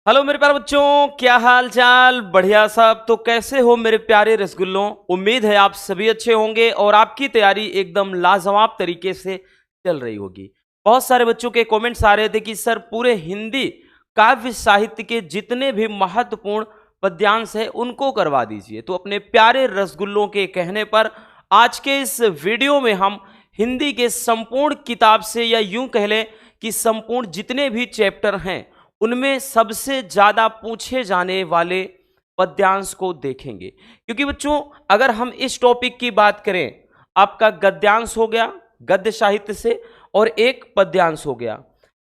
Hello मेरे प्यारे बच्चों, क्या हाल चाल? बढ़िया सब। तो कैसे हो मेरे प्यारे रसगुल्लों? उम्मीद है आप सभी अच्छे होंगे और आपकी तैयारी एकदम लाजवाब तरीके से चल रही होगी। बहुत सारे बच्चों के कमेंट्स आ रहे थे कि सर पूरे हिंदी काव्य साहित्य के जितने भी महत्वपूर्ण पद्यांश है उनको करवा दीजिए। तो अपने प्यारे रसगुल्लों के कहने पर आज के इस वीडियो में हम हिंदी के संपूर्ण किताब से, या यूं कह लें कि संपूर्ण जितने भी चैप्टर हैं उनमें सबसे ज्यादा पूछे जाने वाले पद्यांश को देखेंगे। क्योंकि बच्चों अगर हम इस टॉपिक की बात करें, आपका गद्यांश हो गया गद्य साहित्य से और एक पद्यांश हो गया,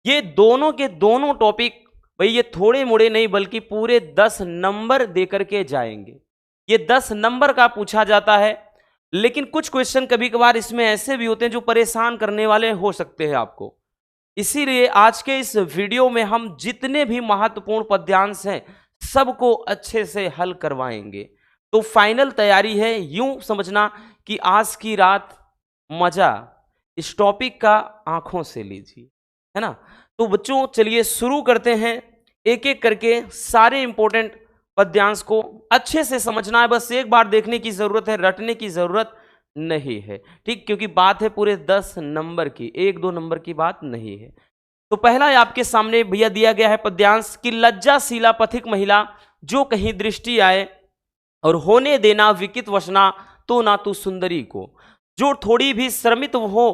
ये दोनों के दोनों टॉपिक भाई ये थोड़े मोड़े नहीं बल्कि पूरे 10 नंबर देकर के जाएंगे। ये 10 नंबर का पूछा जाता है। लेकिन कुछ क्वेश्चन कभी कभार इसमें ऐसे भी होते हैं जो परेशान करने वाले हो सकते हैं आपको। इसीलिए आज के इस वीडियो में हम जितने भी महत्वपूर्ण पद्यांश हैं सबको अच्छे से हल करवाएंगे। तो फाइनल तैयारी है, यूं समझना कि आज की रात मजा इस टॉपिक का आंखों से लीजिए, है ना। तो बच्चों चलिए शुरू करते हैं, एक एक करके सारे इंपॉर्टेंट पद्यांश को अच्छे से समझना है। बस एक बार देखने की जरूरत है, रटने की जरूरत नहीं है, ठीक, क्योंकि बात है पूरे 10 नंबर की, 1-2 नंबर की बात नहीं है। तो पहला आपके सामने भैया दिया गया है पद्यांश कि लज्जाशीला पथिक महिला जो कहीं दृष्टि आए और होने देना विकित वसना तो ना तू सुंदरी को, जो थोड़ी भी श्रमित हो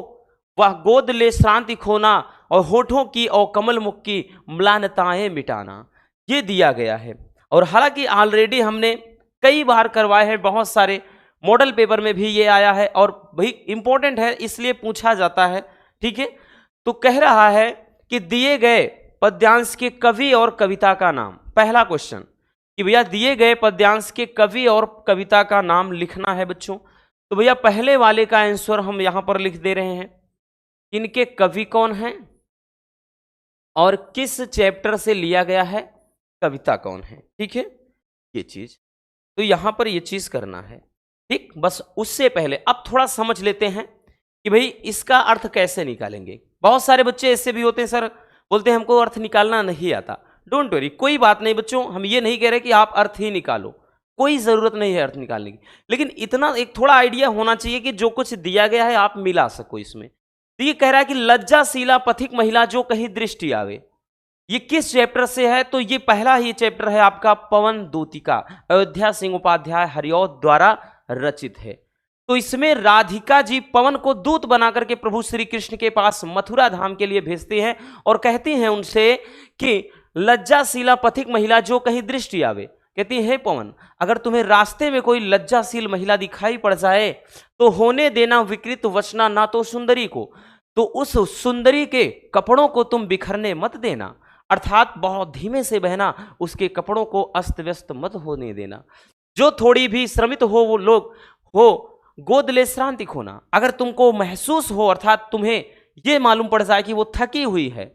वह गोद ले शांति खोना और होठों की और कमल मुख की म्लानताएं मिटाना, ये दिया गया है। और हालांकि ऑलरेडी हमने कई बार करवाए हैं, बहुत सारे मॉडल पेपर में भी ये आया है और भाई इंपॉर्टेंट है इसलिए पूछा जाता है, ठीक है। तो कह रहा है कि दिए गए पद्यांश के कवि और कविता का नाम। पहला क्वेश्चन कि भैया दिए गए पद्यांश के कवि और कविता का नाम लिखना है बच्चों। तो भैया पहले वाले का आंसर हम यहां पर लिख दे रहे हैं, इनके कवि कौन हैं और किस चैप्टर से लिया गया है, कविता कौन है, ठीक है, ये चीज। तो यहां पर ये चीज करना है, ठीक। बस उससे पहले अब थोड़ा समझ लेते हैं कि भाई इसका अर्थ कैसे निकालेंगे। बहुत सारे बच्चे ऐसे भी होते हैं, सर बोलते हैं हमको अर्थ निकालना नहीं आता। डोंट वरी, कोई बात नहीं बच्चों, हम ये नहीं कह रहे कि आप अर्थ ही निकालो, कोई जरूरत नहीं है अर्थ निकालने की। लेकिन इतना एक थोड़ा आइडिया होना चाहिए कि जो कुछ दिया गया है आप मिला सको इसमें। तो ये कह रहा है कि लज्जाशीला पथिक महिला जो कहीं दृष्टि आवे, ये किस चैप्टर से है? तो ये पहला ही चैप्टर है आपका पवन दूतिका, अयोध्या सिंह उपाध्याय हरिऔध द्वारा रचित है। तो इसमें राधिका जी पवन को दूत बनाकर के प्रभु श्री कृष्ण के पास मथुरा धाम के लिए भेजते हैं और कहती हैं उनसे कि लज्जाशीला पथिक महिला जो कहीं दृष्टि आवे, कहती है पवन अगर तुम्हें रास्ते में कोई लज्जाशील महिला दिखाई पड़ जाए तो होने देना विकृत वचना ना तो सुंदरी को, तो उस सुंदरी के कपड़ों को तुम बिखरने मत देना, अर्थात बहुत धीमे से बहना, उसके कपड़ों को अस्त व्यस्त मत होने देना। जो थोड़ी भी श्रमित हो वो लोग हो गोद ले श्रांति खोना, अगर तुमको महसूस हो अर्थात तुम्हें यह मालूम पड़ जाए कि वो थकी हुई है,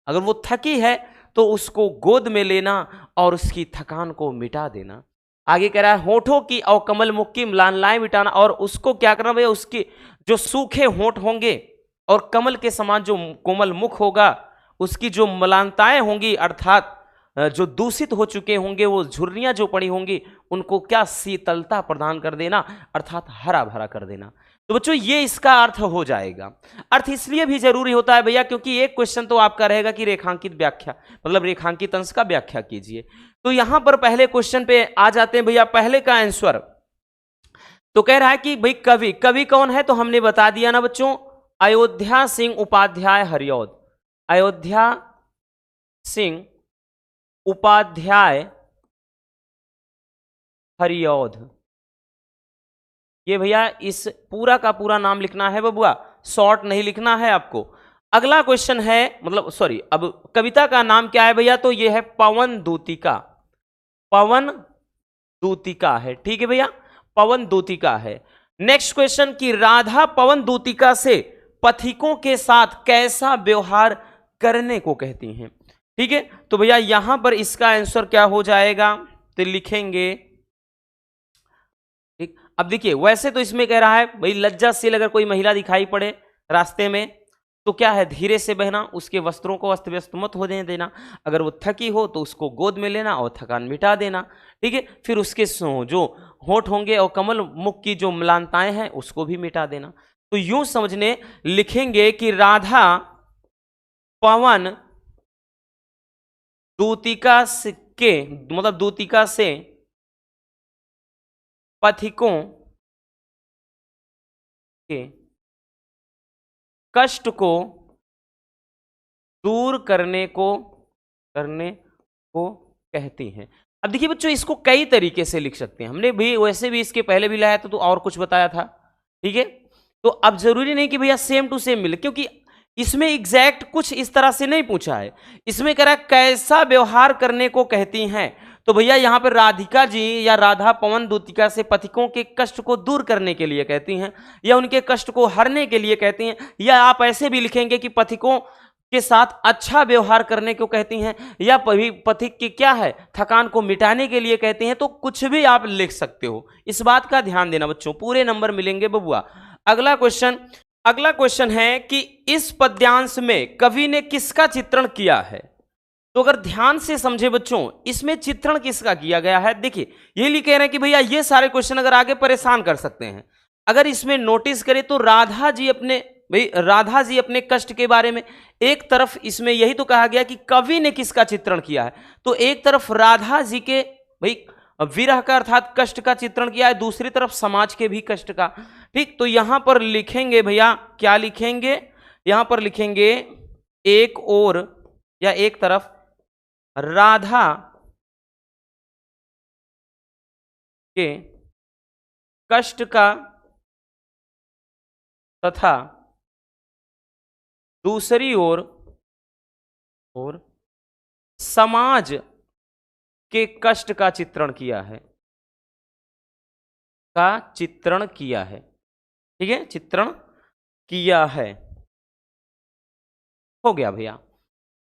अगर वो थकी है तो उसको गोद में लेना और उसकी थकान को मिटा देना। आगे कह रहा है होठों की और कमल मुख की म्लानताएं मिटाना, और उसको क्या करना भैया, उसके जो सूखे होंठ होंगे और कमल के समान जो कोमल मुख होगा उसकी जो म्लानताएं होंगी अर्थात जो दूषित हो चुके होंगे, वो झुर्रियां जो पड़ी होंगी उनको क्या शीतलता प्रदान कर देना, अर्थात हरा भरा कर देना। तो बच्चों ये इसका अर्थ हो जाएगा। अर्थ इसलिए भी जरूरी होता है भैया क्योंकि एक क्वेश्चन तो आपका रहेगा कि रेखांकित व्याख्या मतलब रेखांकित अंश का व्याख्या कीजिए। तो यहां पर पहले क्वेश्चन पे आ जाते हैं भैया, पहले का आंसर तो कह रहा है कि भाई कवि, कवि कौन है? तो हमने बता दिया ना बच्चों, अयोध्या सिंह उपाध्याय हरिऔध, अयोध्या सिंह उपाध्याय हरिऔध, ये भैया इस पूरा का पूरा नाम लिखना है बबुआ, शॉर्ट नहीं लिखना है आपको। अगला क्वेश्चन है मतलब सॉरी, अब कविता का नाम क्या है भैया? तो ये है पवन दूतिका, पवन दूतिका है, ठीक है भैया, पवन दूतिका है। नेक्स्ट क्वेश्चन की राधा पवन दूतिका से पथिकों के साथ कैसा व्यवहार करने को कहती हैं, ठीक है। तो भैया यहां पर इसका आंसर क्या हो जाएगा? तो लिखेंगे, ठीक। अब देखिए वैसे तो इसमें कह रहा है भाई लज्जाशील अगर कोई महिला दिखाई पड़े रास्ते में तो क्या है, धीरे से बहना, उसके वस्त्रों को अस्त व्यस्त मत होने देना। अगर वो थकी हो तो उसको गोद में लेना और थकान मिटा देना। ठीक है, फिर उसके जो होंठ होंगे और कमल मुख की जो म्लानताएं हैं उसको भी मिटा देना। तो यूं समझने लिखेंगे कि राधा पवन दूतिका के मतलब दूतिका से पथिकों के कष्ट को दूर करने को कहती हैं। अब देखिए बच्चों, इसको कई तरीके से लिख सकते हैं। हमने भी वैसे भी इसके पहले भी लाया था तो और कुछ बताया था। ठीक है, तो अब जरूरी नहीं कि भैया सेम टू सेम मिले, क्योंकि इसमें एग्जैक्ट कुछ इस तरह से नहीं पूछा है। इसमें कह रहा है कैसा व्यवहार करने को कहती हैं। तो भैया यहां पर राधिका जी या राधा पवन दूतिका से पथिकों के कष्ट को दूर करने के लिए कहती हैं, या उनके कष्ट को हरने के लिए कहती हैं, या आप ऐसे भी लिखेंगे कि पथिकों के साथ अच्छा व्यवहार करने को कहती हैं, या पथिक की क्या है, थकान को मिटाने के लिए कहती हैं। तो कुछ भी आप लिख सकते हो, इस बात का ध्यान देना बच्चों, पूरे नंबर मिलेंगे बबुआ। अगला क्वेश्चन है कि इस पद्यांश में कवि ने किसका चित्रण किया है। तो अगर ध्यान से समझे बच्चों, इसमें चित्रण किसका किया गया है। देखिए ये लिख रहे हैं कि भैया ये सारे क्वेश्चन अगर आगे परेशान कर सकते हैं। अगर इसमें नोटिस करें तो राधा जी अपने कष्ट के बारे में, एक तरफ इसमें यही तो कहा गया कि कवि ने किसका चित्रण किया है, तो एक तरफ राधा जी के विरह का अर्थात कष्ट का चित्रण किया है, दूसरी तरफ समाज के भी कष्ट का। ठीक, तो यहां पर लिखेंगे भैया, क्या लिखेंगे, यहां पर लिखेंगे एक और या एक तरफ राधा के कष्ट का तथा दूसरी ओर समाज के कष्ट का चित्रण किया है, ठीक है, चित्रण किया है। हो गया भैया।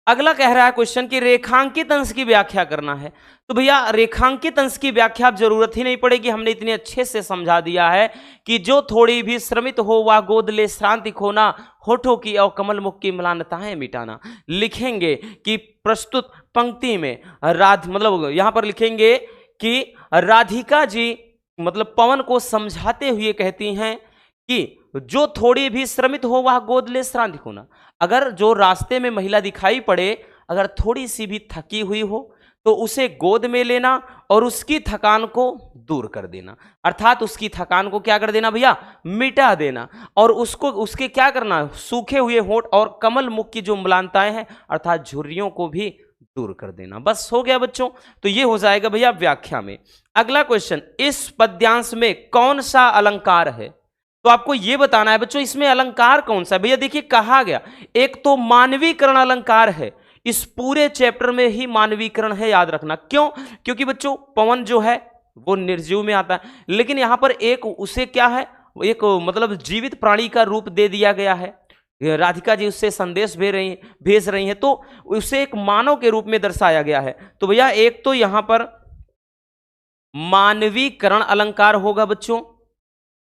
अगला कह रहा है क्वेश्चन कि रेखांकित अंश की व्याख्या करना है। तो भैया रेखांकित अंश की व्याख्या अब जरूरत ही नहीं पड़ेगी, हमने इतने अच्छे से समझा दिया है कि जो थोड़ी भी श्रमित हो वह गोद ले श्रांति खोना, होठों की और कमल मुख की म्लानताएं मिटाना। लिखेंगे कि प्रस्तुत पंक्ति में यहां पर लिखेंगे कि राधिका जी पवन को समझाते हुए कहती हैं कि जो थोड़ी भी श्रमित हो वह गोद ले श्रांति खोना। अगर जो रास्ते में महिला दिखाई पड़े, अगर थोड़ी सी भी थकी हुई हो तो उसे गोद में लेना और उसकी थकान को दूर कर देना, अर्थात उसकी थकान को क्या कर देना भैया, मिटा देना। और उसके क्या करना, सूखे हुए होंठ और कमल मुख की जो म्लानताएं हैं अर्थात झुर्रियों को भी दूर कर देना। बस हो गया बच्चों, तो ये हो जाएगा भैया व्याख्या में। अगला क्वेश्चन, इस पद्यांश में कौन सा अलंकार है। तो आपको यह बताना है बच्चों इसमें अलंकार कौन सा है। भैया देखिए कहा गया एक तो मानवीकरण अलंकार है, इस पूरे चैप्टर में ही मानवीकरण है, याद रखना। क्यों, क्योंकि बच्चों पवन जो है वो निर्जीव में आता है, लेकिन यहां पर एक उसे क्या है, एक जीवित प्राणी का रूप दे दिया गया है। राधिका जी उससे संदेश भेज रही हैं तो उसे एक मानव के रूप में दर्शाया गया है। तो भैया एक तो यहां पर मानवीकरण अलंकार होगा बच्चों,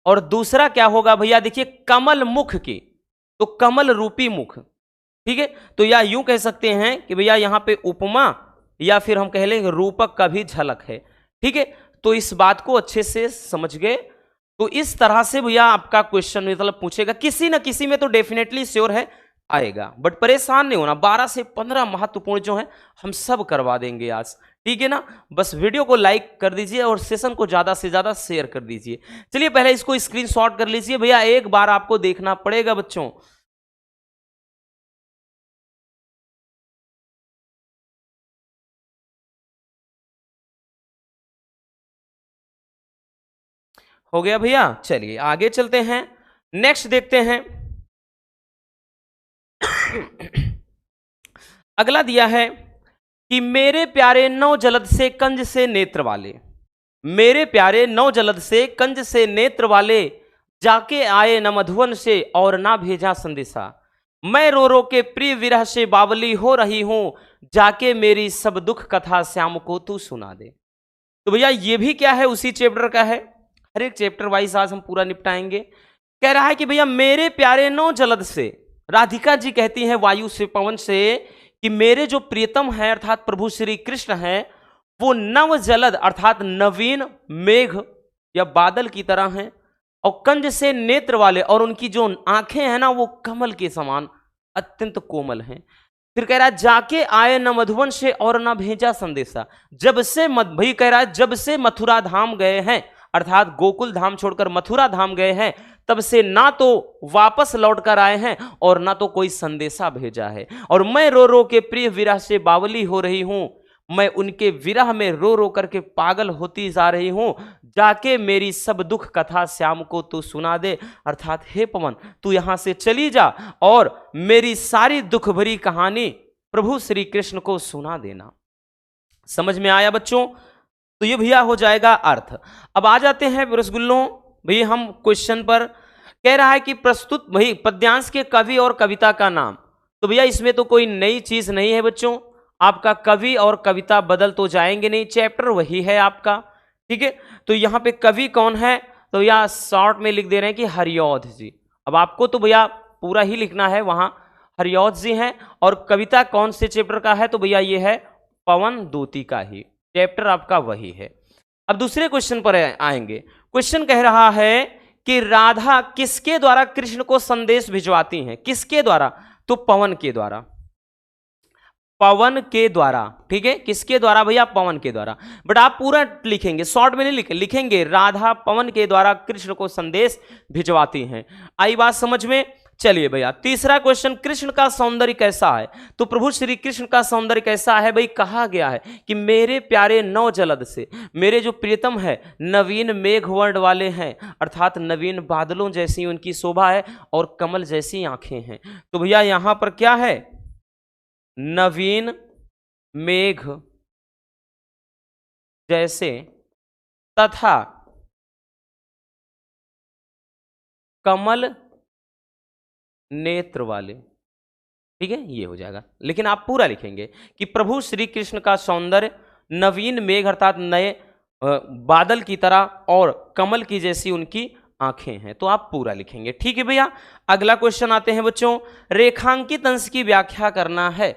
और दूसरा क्या होगा भैया, देखिए कमल मुख की, तो कमल रूपी मुख। ठीक है, तो या यूं कह सकते हैं कि भैया यहां पे उपमा या फिर हम कह लेंगे रूपक का भी झलक है। ठीक है, तो इस बात को अच्छे से समझ गए। तो इस तरह से भैया आपका क्वेश्चन पूछेगा, किसी ना किसी में तो डेफिनेटली श्योर है आएगा, बट परेशान नहीं होना। 12 से 15 महत्वपूर्ण जो है हम सब करवा देंगे आज, ठीक है ना। बस वीडियो को लाइक कर दीजिए और सेशन को ज्यादा से ज्यादा शेयर कर दीजिए। चलिए पहले इसको स्क्रीनशॉट कर लीजिए भैया, एक बार आपको देखना पड़ेगा बच्चों। हो गया भैया, चलिए आगे चलते हैं, नेक्स्ट देखते हैं। अगला दिया है कि मेरे प्यारे नौ जलद से कंज से नेत्र वाले, मेरे प्यारे नौ जलद से कंज से नेत्र वाले, जाके आए न मधुवन से और ना भेजा संदेशा, मैं रो रो के प्रिय विरह से बावली हो रही हूं, जाके मेरी सब दुख कथा श्याम को तू सुना दे। तो भैया ये भी क्या है, उसी चैप्टर का है, हर एक चैप्टर वाइज आज हम पूरा निपटाएंगे। कह रहा है कि भैया मेरे प्यारे नौ जलद से, राधिका जी कहती हैं वायु से, पवन से कि मेरे जो प्रियतम है अर्थात प्रभु श्री कृष्ण हैं वो नव जलद अर्थात नवीन मेघ या बादल की तरह हैं, और कंज से नेत्र वाले, और उनकी जो आंखें हैं ना वो कमल के समान अत्यंत कोमल हैं। फिर कह रहा है जाके आए न मधुवन से और न भेजा संदेशा, जब से भाई कह रहा है जब से मथुरा धाम गए हैं अर्थात गोकुल धाम छोड़कर मथुरा धाम गए हैं तब से ना तो वापस लौट कर आए हैं और ना तो कोई संदेशा भेजा है, और मैं रो रो के प्रिय विरह से बावली हो रही हूं, मैं उनके विरह में रो रो करके पागल होती जा रही हूं, जाके मेरी सब दुख कथा श्याम को तू सुना दे, अर्थात हे पवन तू यहां से चली जा और मेरी सारी दुख भरी कहानी प्रभु श्री कृष्ण को सुना देना। समझ में आया बच्चों? तो ये भैया हो जाएगा अर्थ। अब आ जाते हैं रसगुल्लों भैया हम क्वेश्चन पर। कह रहा है कि प्रस्तुत भाई पद्यांश के कवि और कविता का नाम। तो भैया इसमें तो कोई नई चीज नहीं है बच्चों, आपका कवि और कविता बदल तो जाएंगे नहीं, चैप्टर वही है आपका, ठीक है। तो यहाँ पे कवि कौन है, तो भैया शॉर्ट में लिख दे रहे हैं कि हरिऔध जी। अब आपको तो भैया पूरा ही लिखना है, वहां हरिऔध जी हैं। और कविता कौन से चैप्टर का है, तो भैया ये है पवन दूती का ही चैप्टर, आपका वही है। अब दूसरे क्वेश्चन पर आएंगे। क्वेश्चन कह रहा है कि राधा किसके द्वारा कृष्ण को संदेश भिजवाती हैं, किसके द्वारा, तो पवन के द्वारा, पवन के द्वारा, ठीक है। किसके द्वारा भैया, पवन के द्वारा। बट आप पूरा लिखेंगे, शॉर्ट में नहीं लिखेंगे राधा पवन के द्वारा कृष्ण को संदेश भिजवाती हैं। आई बात समझ में? चलिए भैया तीसरा क्वेश्चन, कृष्ण का सौंदर्य कैसा है, तो प्रभु श्री कृष्ण का सौंदर्य कैसा है भाई, कहा गया है कि मेरे प्यारे नौ जलद से, मेरे जो प्रियतम है नवीन मेघ वर्ण वाले हैं अर्थात नवीन बादलों जैसी उनकी शोभा है और कमल जैसी आंखें हैं। तो भैया यहां पर क्या है, नवीन मेघ जैसे तथा कमल नेत्र वाले, ठीक है, ये हो जाएगा। लेकिन आप पूरा लिखेंगे कि प्रभु श्री कृष्ण का सौंदर्य नवीन मेघ अर्थात नए बादल की तरह और कमल की जैसी उनकी आंखें हैं, तो आप पूरा लिखेंगे, ठीक है भैया। अगला क्वेश्चन आते हैं बच्चों, रेखांकित अंश की व्याख्या करना है।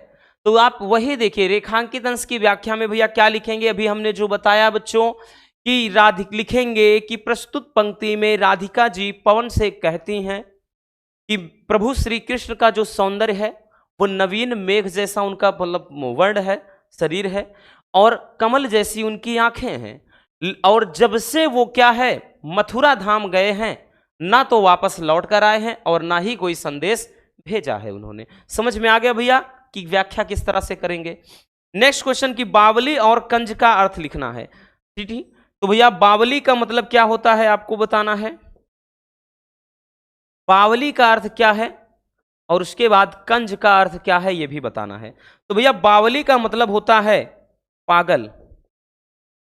तो आप वही देखिए, रेखांकित अंश की व्याख्या में भैया क्या लिखेंगे, अभी हमने जो बताया बच्चों कि लिखेंगे कि प्रस्तुत पंक्ति में राधिका जी पवन से कहती हैं कि प्रभु श्री कृष्ण का जो सौंदर्य है वो नवीन मेघ जैसा उनका मतलब वर्ण है, शरीर है, और कमल जैसी उनकी आंखें हैं, और जब से वो क्या है मथुरा धाम गए हैं ना तो वापस लौट कर आए हैं और ना ही कोई संदेश भेजा है उन्होंने। समझ में आ गया भैया कि व्याख्या किस तरह से करेंगे। नेक्स्ट क्वेश्चन की बावली और कंज का अर्थ लिखना है, ठीक है। तो भैया बावली का मतलब क्या होता है आपको बताना है, बावली का अर्थ क्या है, और उसके बाद कंज का अर्थ क्या है यह भी बताना है। तो भैया बावली का मतलब होता है पागल,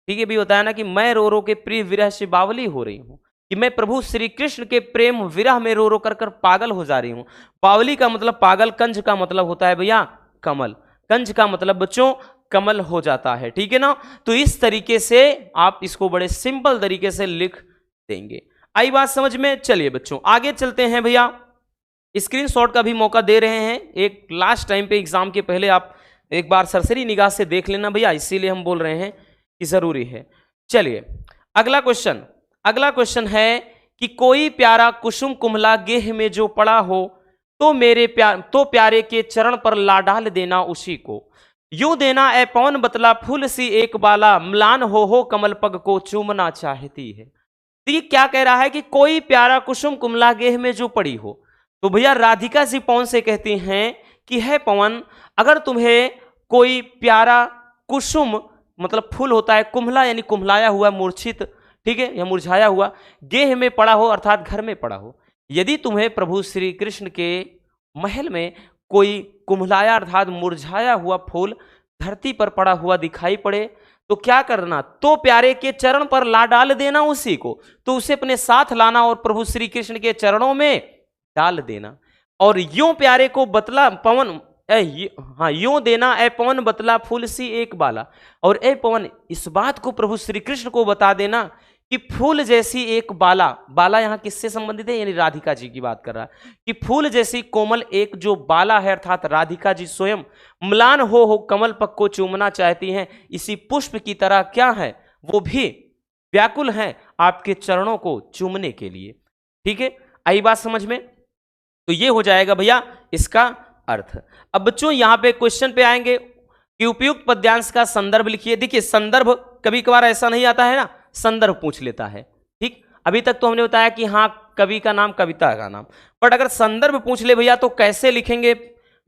ठीक है भी होता है ना कि मैं रो रो के प्रिय विरह से बावली हो रही हूं, कि मैं प्रभु श्री कृष्ण के प्रेम विरह में रो रो कर पागल हो जा रही हूं। बावली का मतलब पागल, कंज का मतलब होता है भैया कमल, कंज का मतलब बच्चों कमल हो जाता है, ठीक है ना। तो इस तरीके से आप इसको बड़े सिंपल तरीके से लिख देंगे। आई बात समझ में? चलिए बच्चों आगे चलते हैं भैया, स्क्रीनशॉट का भी मौका दे रहे हैं, एक लास्ट टाइम पे एग्जाम के पहले आप एक बार सरसरी निगाह से देख लेना भैया, इसीलिए हम बोल रहे हैं कि जरूरी है। चलिए अगला क्वेश्चन है कि कोई प्यारा कुसुम कुमला गेह में जो पड़ा हो तो मेरे प्यारे के चरण पर ला डाल देना उसी को, यूं देना ए पवन बतला फूल सी एक बाला, म्लान हो कमल पग को चूमना चाहती है। तो ये क्या कह रहा है कि कोई प्यारा कुसुम कुमला गेह में जो पड़ी हो, तो भैया राधिका जी पवन से कहती हैं कि है पवन अगर तुम्हें कोई प्यारा कुसुम मतलब फूल होता है, कुम्हला यानी कुम्हलाया हुआ मूर्छित, ठीक है, या मुरझाया हुआ गेह में पड़ा हो अर्थात घर में पड़ा हो, यदि तुम्हें प्रभु श्री कृष्ण के महल में कोई कुम्हलाया अर्थात मुरझाया हुआ फूल धरती पर पड़ा हुआ दिखाई पड़े तो क्या करना, तो प्यारे के चरण पर ला डाल देना उसी को, तो उसे अपने साथ लाना और प्रभु श्री कृष्ण के चरणों में डाल देना। और यूं प्यारे को बतला पवन यूं देना ए पवन बतला फूल सी एक बाला, और ए पवन इस बात को प्रभु श्री कृष्ण को बता देना कि फूल जैसी एक बाला, बाला यहां किससे संबंधित है, यानी राधिका जी की बात कर रहा है, कि फूल जैसी कोमल एक जो बाला है अर्थात राधिका जी स्वयं म्लान हो कमल पक को चूमना चाहती हैं, इसी पुष्प की तरह क्या है, वो भी व्याकुल हैं आपके चरणों को चूमने के लिए। ठीक है, आई बात समझ में? तो ये हो जाएगा भैया इसका अर्थ। अब बच्चों यहां पे क्वेश्चन पे आएंगे कि उपयुक्त पद्यांश का संदर्भ लिखिए। देखिए संदर्भ कभी कभार ऐसा नहीं आता है ना, संदर्भ पूछ लेता है। ठीक, अभी तक तो हमने बताया कि हाँ कवि का नाम, कविता का नाम, बट अगर संदर्भ पूछ ले भैया तो कैसे लिखेंगे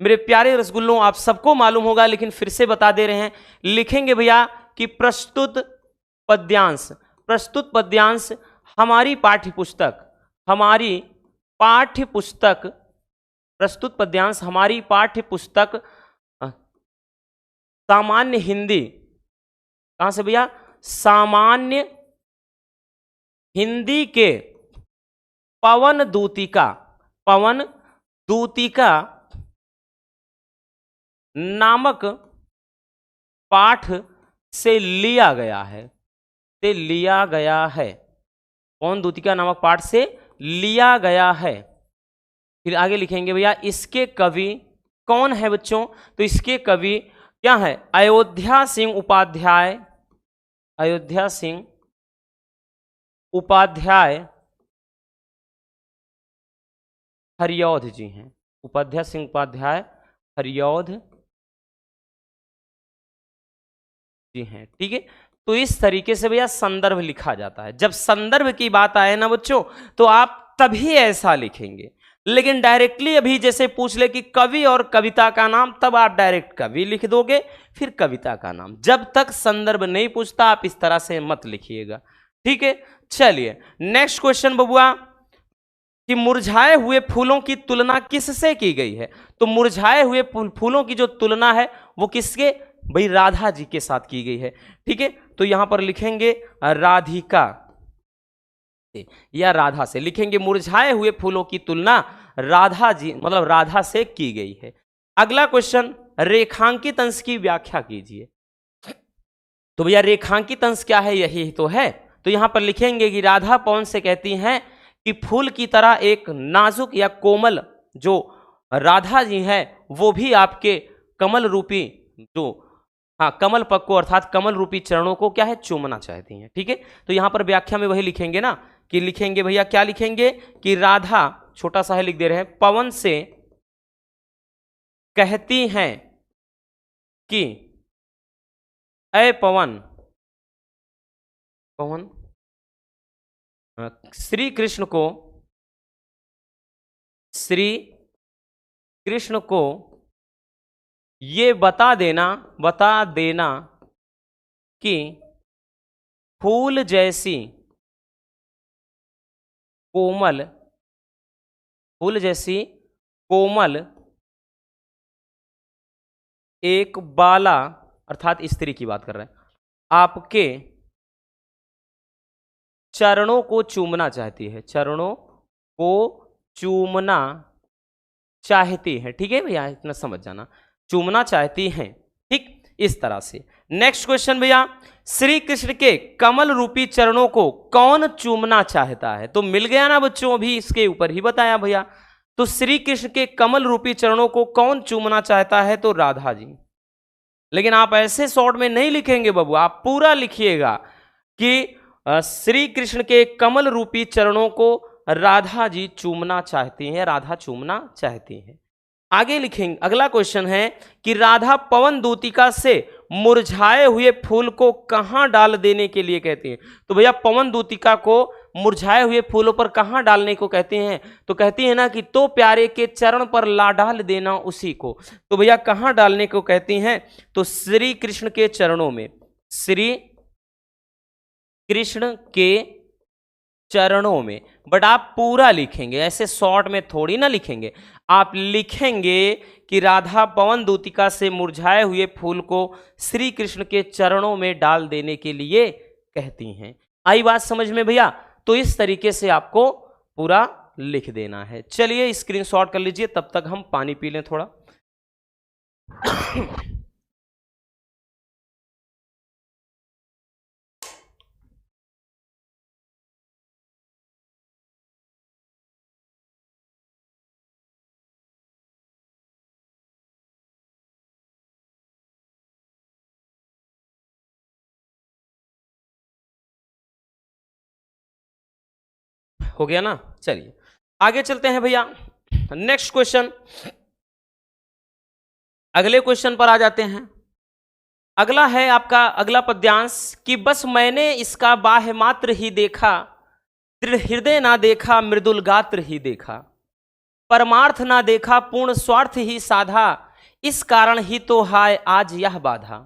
मेरे प्यारे रसगुल्लों, आप सबको मालूम होगा लेकिन फिर से बता दे रहे हैं। लिखेंगे भैया कि प्रस्तुत पद्यांश, प्रस्तुत पद्यांश हमारी पाठ्यपुस्तक, हमारी पाठ्यपुस्तक, प्रस्तुत पद्यांश हमारी पाठ्यपुस्तक सामान्य हिंदी, कहां से भैया, सामान्य हिंदी के पवन दूतिका, पवन दूतिका नामक पाठ से लिया गया है, से लिया गया है, पवन दूतिका नामक पाठ से लिया गया है। फिर आगे लिखेंगे भैया इसके कवि कौन है बच्चों, तो इसके कवि क्या है, अयोध्या सिंह उपाध्याय, अयोध्या सिंह उपाध्याय हरिऔध जी हैं, उपाध्याय सिंह उपाध्याय हरिऔध जी हैं। ठीक है, तो इस तरीके से भैया संदर्भ लिखा जाता है। जब संदर्भ की बात आए ना बच्चों तो आप तभी ऐसा लिखेंगे, लेकिन डायरेक्टली अभी जैसे पूछ ले कि कवि और कविता का नाम, तब आप डायरेक्ट कवि लिख दोगे फिर कविता का नाम। जब तक संदर्भ नहीं पूछता आप इस तरह से मत लिखिएगा। ठीक है, चलिए नेक्स्ट क्वेश्चन बबुआ, कि मुरझाए हुए फूलों की तुलना किससे की गई है, तो मुरझाए हुए फूलों की जो तुलना है वो किसके, भाई राधा जी के साथ की गई है। ठीक है, तो यहां पर लिखेंगे राधिका या राधा से, लिखेंगे मुरझाए हुए फूलों की तुलना राधा जी मतलब राधा से की गई है। अगला क्वेश्चन, रेखांकित अंश की व्याख्या कीजिए। तो भैया रेखांकित अंश क्या है, यही तो है। तो यहां पर लिखेंगे कि राधा पवन से कहती हैं कि फूल की तरह एक नाजुक या कोमल जो राधा जी हैं वो भी आपके कमल रूपी जो कमल पक को अर्थात कमल रूपी चरणों को क्या है, चूमना चाहती हैं। ठीक है, तो यहां पर व्याख्या में वही लिखेंगे ना, कि लिखेंगे भैया क्या लिखेंगे कि राधा, छोटा सा है लिख दे रहे हैं, पवन से कहती हैं कि अय पवन, पवन श्री कृष्ण को, श्री कृष्ण को ये बता देना कि फूल जैसी कोमल, फूल जैसी कोमल एक बाला, अर्थात स्त्री की बात कर रहे हैं, आपके चरणों को चूमना चाहती है, चरणों को चूमना चाहती है। ठीक है भैया, इतना समझ जाना, चूमना चाहती हैं। ठीक, इस तरह से। नेक्स्ट क्वेश्चन भैया, श्री कृष्ण के कमल रूपी चरणों को कौन चूमना चाहता है, तो मिल गया ना बच्चों, अभी इसके ऊपर ही बताया भैया। तो श्री कृष्ण के कमल रूपी चरणों को कौन चूमना चाहता है, तो राधा जी। लेकिन आप ऐसे शॉर्ट में नहीं लिखेंगे बाबू, आप पूरा लिखिएगा कि श्री कृष्ण के कमल रूपी चरणों को राधा जी चूमना चाहती हैं, राधा चूमना चाहती हैं। आगे लिखेंगे, अगला क्वेश्चन है कि राधा पवन दूतिका से मुरझाए हुए फूल को कहां डाल देने के लिए कहती हैं, तो भैया पवन दूतिका को मुरझाए हुए फूलों पर कहां डालने को कहते हैं, तो कहती है ना कि तो प्यारे के चरण पर ला डाल देना उसी को। तो भैया कहां डालने को कहती हैं, तो श्री कृष्ण के चरणों में, श्री कृष्ण के चरणों में। बट आप पूरा लिखेंगे, ऐसे शॉर्ट में थोड़ी ना लिखेंगे, आप लिखेंगे कि राधा पवन दूतिका से मुरझाए हुए फूल को श्री कृष्ण के चरणों में डाल देने के लिए कहती हैं। आई बात समझ में भैया? तो इस तरीके से आपको पूरा लिख देना है। चलिए स्क्रीनशॉट कर लीजिए, तब तक हम पानी पी लें थोड़ा। हो गया ना। चलिए आगे चलते हैं भैया, नेक्स्ट क्वेश्चन, अगले क्वेश्चन पर आ जाते हैं। अगला है आपका अगला पद्यांश कि बस मैंने इसका बाह्य मात्र ही देखा, दृढ़ हृदय ना देखा, मृदुल गात्र ही देखा, परमार्थ ना देखा, पूर्ण स्वार्थ ही साधा, इस कारण ही तो हाय आज यह बाधा।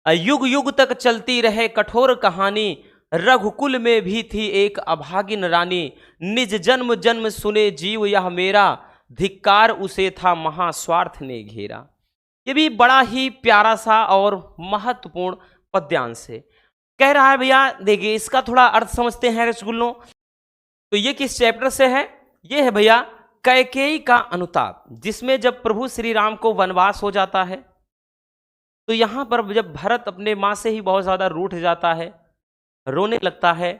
युग युग तक चलती रहे कठोर कहानी, रघुकुल में भी थी एक अभागिन रानी, निज जन्म जन्म सुने जीव यह मेरा, धिक्कार उसे था महास्वार्थ ने घेरा। ये भी बड़ा ही प्यारा सा और महत्वपूर्ण पद्यांश है। कह रहा है भैया, देखिए इसका थोड़ा अर्थ समझते हैं रसगुल्लों। तो ये किस चैप्टर से है? ये है भैया कैकेयी का अनुताप, जिसमें जब प्रभु श्री राम को वनवास हो जाता है तो यहां पर जब भरत अपने मां से ही बहुत ज्यादा रूठ जाता है, रोने लगता है,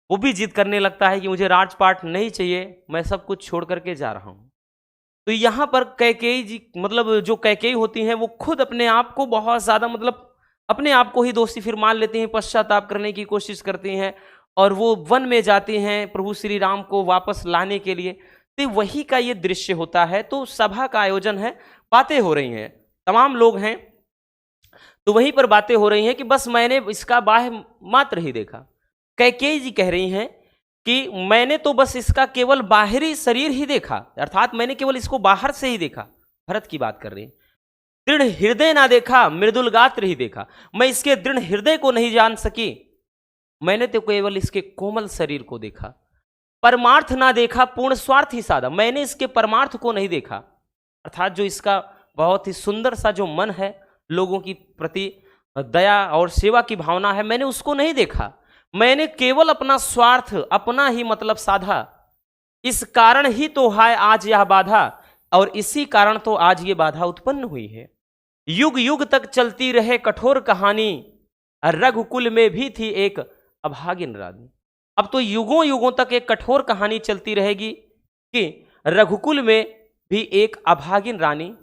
वो भी जिद करने लगता है कि मुझे राजपाट नहीं चाहिए, मैं सब कुछ छोड़ करके जा रहा हूं। तो यहां पर कैकेयी जी, मतलब जो कैकेयी होती हैं, वो खुद अपने आप को बहुत ज्यादा, मतलब अपने आप को ही दोषी फिर मान लेती हैं, पश्चाताप करने की कोशिश करती हैं और वो वन में जाती हैं प्रभु श्री राम को वापस लाने के लिए। तो वही का ये दृश्य होता है। तो सभा का आयोजन है, बातें हो रही हैं, तमाम लोग हैं, तो वहीं पर बातें हो रही हैं कि बस मैंने इसका बाह्य मात्र ही देखा। कैकेयी जी कह रही हैं कि मैंने तो बस इसका केवल बाहरी शरीर ही देखा, अर्थात मैंने केवल इसको बाहर से ही देखा। भरत की बात कर रही है। दृढ़ हृदय ना देखा, मृदुल गात्र ही देखा, मैं इसके दृढ़ हृदय को नहीं जान सकी, मैंने तो केवल इसके कोमल शरीर को देखा। परमार्थ ना देखा, पूर्ण स्वार्थ ही साधा, मैंने इसके परमार्थ को नहीं देखा, अर्थात जो इसका बहुत ही सुंदर सा जो मन है, लोगों की प्रति दया और सेवा की भावना है, मैंने उसको नहीं देखा। मैंने केवल अपना स्वार्थ, अपना ही मतलब साधा, इस कारण ही तो हाय आज यह बाधा, और इसी कारण तो आज ये बाधा उत्पन्न हुई है। युग युग तक चलती रहे कठोर कहानी, रघुकुल में भी थी एक अभागिन रानी। अब तो युगों युगों तक एक कठोर कहानी चलती रहेगी कि रघुकुल में भी एक अभागिन रानी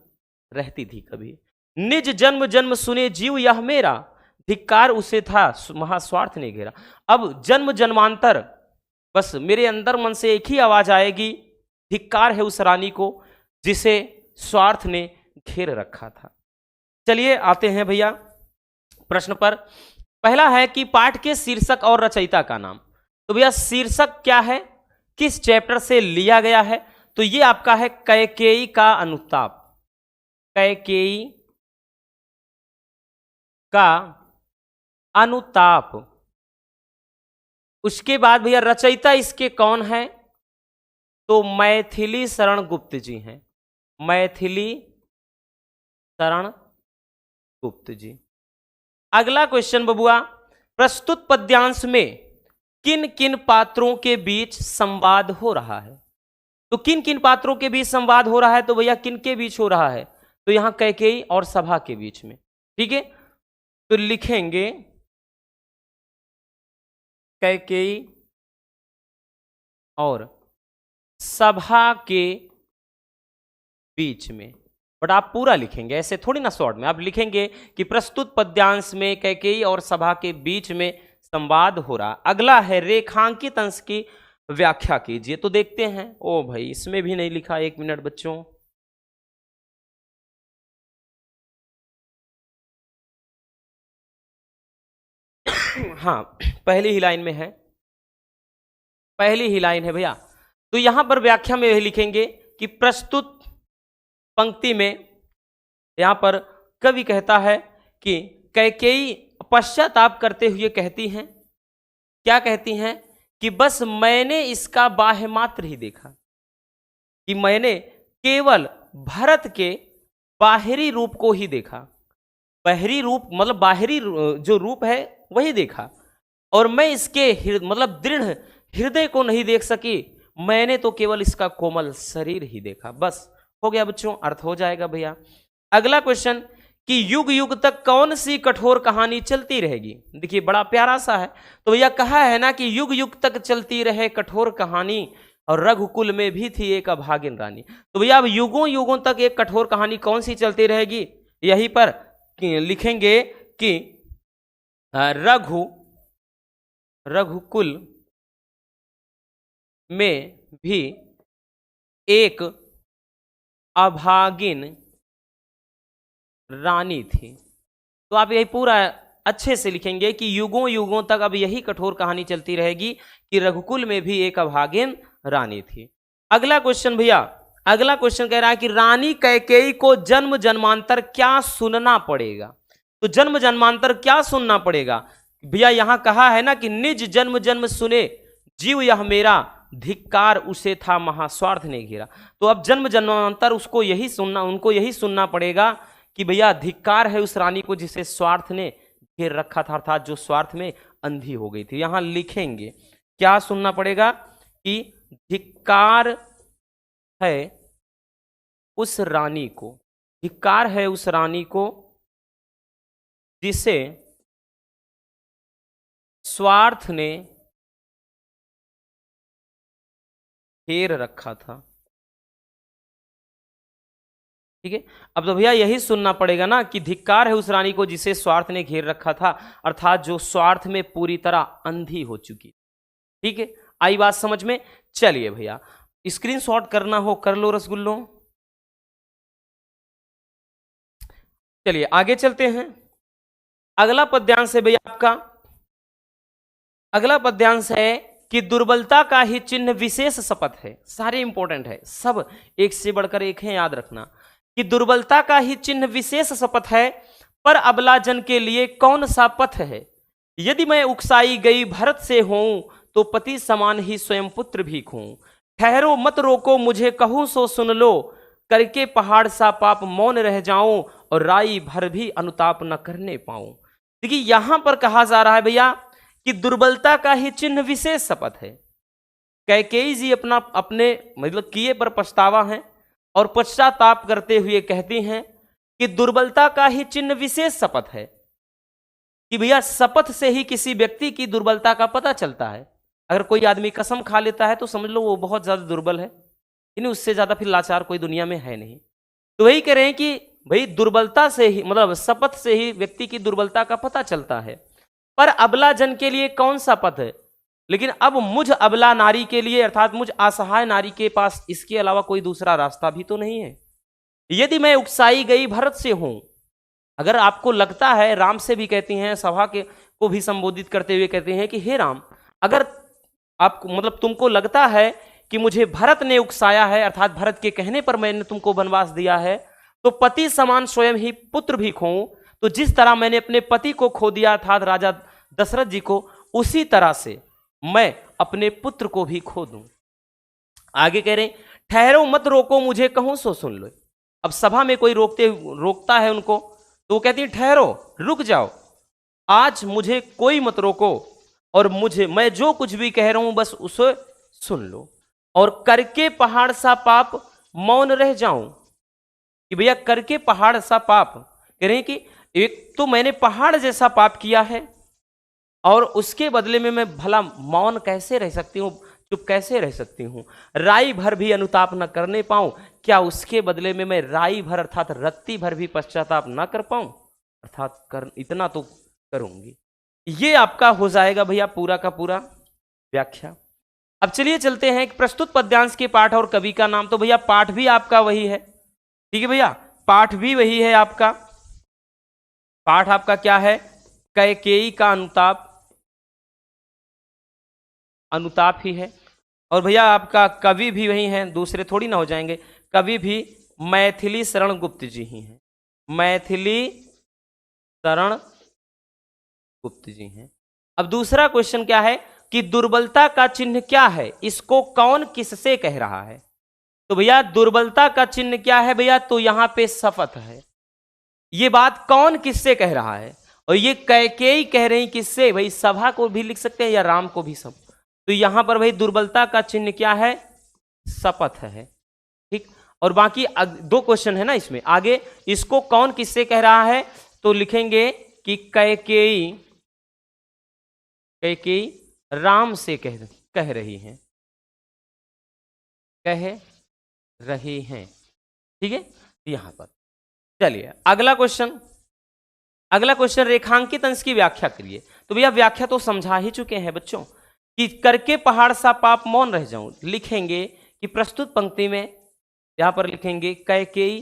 रहती थी कभी। निज जन्म जन्म सुने जीव यह मेरा, धिक्कार उसे था महास्वार्थ ने घेरा। अब जन्म जन्मांतर बस मेरे अंदर मन से एक ही आवाज आएगी, धिक्कार है उस रानी को जिसे स्वार्थ ने घेर रखा था। चलिए आते हैं भैया प्रश्न पर। पहला है कि पाठ के शीर्षक और रचयिता का नाम। तो भैया शीर्षक क्या है, किस चैप्टर से लिया गया है? तो ये आपका है कैकेयी का अनुताप, कैकेयी का अनुताप। उसके बाद भैया रचयिता इसके कौन है? तो मैथिली शरण गुप्त जी हैं, मैथिली शरण गुप्त जी। अगला क्वेश्चन बबुआ, प्रस्तुत पद्यांश में किन किन पात्रों के बीच संवाद हो रहा है? तो किन किन पात्रों के बीच संवाद हो रहा है? तो भैया किन के बीच हो रहा है? तो यहां कैकेयी और सभा के बीच में। ठीक है, तो लिखेंगे कैकेयी और सभा के बीच में, बट आप पूरा लिखेंगे, ऐसे थोड़ी ना शॉर्ट में। आप लिखेंगे कि प्रस्तुत पद्यांश में कैकेयी और सभा के बीच में संवाद हो रहा। अगला है रेखांकित अंश की व्याख्या कीजिए। तो देखते हैं। ओ भाई इसमें भी नहीं लिखा, एक मिनट बच्चों। हाँ पहली ही लाइन में है, पहली ही लाइन है भैया। तो यहां पर व्याख्या में यही लिखेंगे कि प्रस्तुत पंक्ति में यहां पर कवि कहता है कि कैकेयी पश्चाताप करते हुए कहती हैं, क्या कहती हैं? कि बस मैंने इसका बाह्य मात्र ही देखा, कि मैंने केवल भरत के बाहरी रूप को ही देखा, बाहरी रूप मतलब बाहरी जो रूप है वही देखा, और मैं इसके मतलब दृढ़ हृदय को नहीं देख सकी, मैंने तो केवल इसका कोमल शरीर ही देखा। बस हो गया बच्चों, अर्थ हो जाएगा भैया। अगला क्वेश्चन कि युग युग तक कौन सी कठोर कहानी चलती रहेगी? देखिए बड़ा प्यारा सा है। तो भैया कहा है ना कि युग युग तक चलती रहे कठोर कहानी, और रघुकुल में भी थी एक अभागिन रानी। तो भैया अब युगों युगों तक एक कठोर कहानी कौन सी चलती रहेगी? यहीं पर लिखेंगे कि रघुकुल में भी एक अभागिन रानी थी। तो आप यही पूरा अच्छे से लिखेंगे कि युगों युगों तक अब यही कठोर कहानी चलती रहेगी कि रघुकुल में भी एक अभागिन रानी थी। अगला क्वेश्चन भैया, अगला क्वेश्चन कह रहा है कि रानी कैकेयी को जन्म जन्मांतर क्या सुनना पड़ेगा। तो जन्म जन्मांतर क्या सुनना पड़ेगा भैया, यहां कहा है ना कि निज जन्म जन्म सुने जीव यह मेरा, धिक्कार उसे था महास्वार्थ ने घेरा। तो अब जन्म जन्मांतर उसको यही सुनना, उनको यही सुनना पड़ेगा कि भैया धिक्कार है उस रानी को जिसे स्वार्थ ने घेर रखा था, अर्थात जो स्वार्थ में अंधी हो गई थी। यहां लिखेंगे क्या सुनना पड़ेगा कि धिक्कार है उस रानी को, धिक्कार है उस रानी को जिसे स्वार्थ ने घेर रखा था। ठीक है, अब तो भैया यही सुनना पड़ेगा ना कि धिक्कार है उस रानी को जिसे स्वार्थ ने घेर रखा था, अर्थात जो स्वार्थ में पूरी तरह अंधी हो चुकी। ठीक है, आई बात समझ में। चलिए भैया, स्क्रीनशॉट करना हो कर लो रसगुल्लो। चलिए आगे चलते हैं। अगला पद्यांश है भैया आपका, अगला पद्यांश है कि दुर्बलता का ही चिन्ह विशेष शपथ है। सारे इंपॉर्टेंट है, सब एक से बढ़कर एक है, याद रखना कि दुर्बलता का ही चिन्ह विशेष शपथ है, पर अबला जन के लिए कौन सा पथ है। यदि मैं उकसाई गई भरत से हूं, तो पति समान ही स्वयं पुत्र भी खूं। ठहरो मत रोको मुझे कहूं सो सुन लो, करके पहाड़ सा पाप मौन रह जाऊं, और राई भर भी अनुताप न करने पाऊं। देखिए यहां पर कहा जा रहा है भैया कि दुर्बलता का ही चिन्ह विशेष शपथ है। कैकेयी जी अपने मतलब किए पर पछतावा है और पश्चाताप करते हुए कहती हैं कि दुर्बलता का ही चिन्ह विशेष शपथ है, कि भैया शपथ से ही किसी व्यक्ति की दुर्बलता का पता चलता है। अगर कोई आदमी कसम खा लेता है तो समझ लो वो बहुत ज्यादा दुर्बल है, यानी उससे ज्यादा फिर लाचार कोई दुनिया में है नहीं। तो वही कह रहे हैं कि भाई दुर्बलता से ही, मतलब शपथ से ही व्यक्ति की दुर्बलता का पता चलता है, पर अबला जन के लिए कौन सा पथ है। लेकिन अब मुझ अबला नारी के लिए, अर्थात मुझ असहाय नारी के पास इसके अलावा कोई दूसरा रास्ता भी तो नहीं है। यदि मैं उकसाई गई भरत से हूं, अगर आपको लगता है, राम से भी कहती हैं, सभा के को भी संबोधित करते हुए कहते हैं कि हे राम, अगर आपको मतलब तुमको लगता है कि मुझे भरत ने उकसाया है, अर्थात भरत के कहने पर मैंने तुमको वनवास दिया है, तो पति समान स्वयं ही पुत्र भी खोऊं। तो जिस तरह मैंने अपने पति को खो दिया था राजा दशरथ जी को, उसी तरह से मैं अपने पुत्र को भी खो दूं। आगे कह रहे ठहरो मत रोको मुझे कहूं सो सुन लो। अब सभा में कोई रोकता है उनको, तो वो कहती है ठहरो, रुक जाओ, आज मुझे कोई मत रोको, और मैं जो कुछ भी कह रहा हूं बस उसे सुन लो, और करके पहाड़ सा पाप मौन रह जाऊं। कि भैया करके पहाड़ सा पाप, कह रहे हैं कि एक तो मैंने पहाड़ जैसा पाप किया है, और उसके बदले में मैं भला मौन कैसे रह सकती हूँ, चुप कैसे रह सकती हूँ। राई भर भी अनुताप न करने पाऊं, क्या उसके बदले में मैं राई भर अर्थात रत्ती भर भी पश्चाताप न कर पाऊं, अर्थात इतना तो करूंगी। ये आपका हो जाएगा भैया पूरा का पूरा व्याख्या। अब चलिए चलते हैं प्रस्तुत पद्यांश के पाठ और कवि का नाम। तो भैया पाठ भी आपका वही है, ठीक है भैया, पाठ भी वही है आपका। पाठ आपका क्या है, कैकेयी का अनुताप ही है। और भैया आपका कवि भी वही है, दूसरे थोड़ी ना हो जाएंगे। कवि भी मैथिली शरण गुप्त जी ही हैं, मैथिली शरण गुप्त जी हैं। अब दूसरा क्वेश्चन क्या है कि दुर्बलता का चिन्ह क्या है, इसको कौन किससे कह रहा है। तो भैया दुर्बलता का चिन्ह क्या है भैया, तो यहां पे शपथ है। ये बात कौन किससे कह रहा है, और ये कैकेयी कह रही किससे, भाई सभा को भी लिख सकते हैं या राम को भी, सब। तो यहां पर भाई दुर्बलता का चिन्ह क्या है, शपथ है। ठीक, और बाकी दो क्वेश्चन है ना इसमें आगे, इसको कौन किससे कह रहा है, तो लिखेंगे कि कैकेयी राम से कह रही हैं, कह रही हैं। ठीक है, यहां पर चलिए अगला क्वेश्चन, रेखांकित अंश की व्याख्या करिए। तो भैया व्याख्या तो समझा ही चुके हैं बच्चों। कि करके पहाड़ सा पाप मौन रह जाऊं, लिखेंगे कि प्रस्तुत पंक्ति में यहां पर लिखेंगे कैकेयी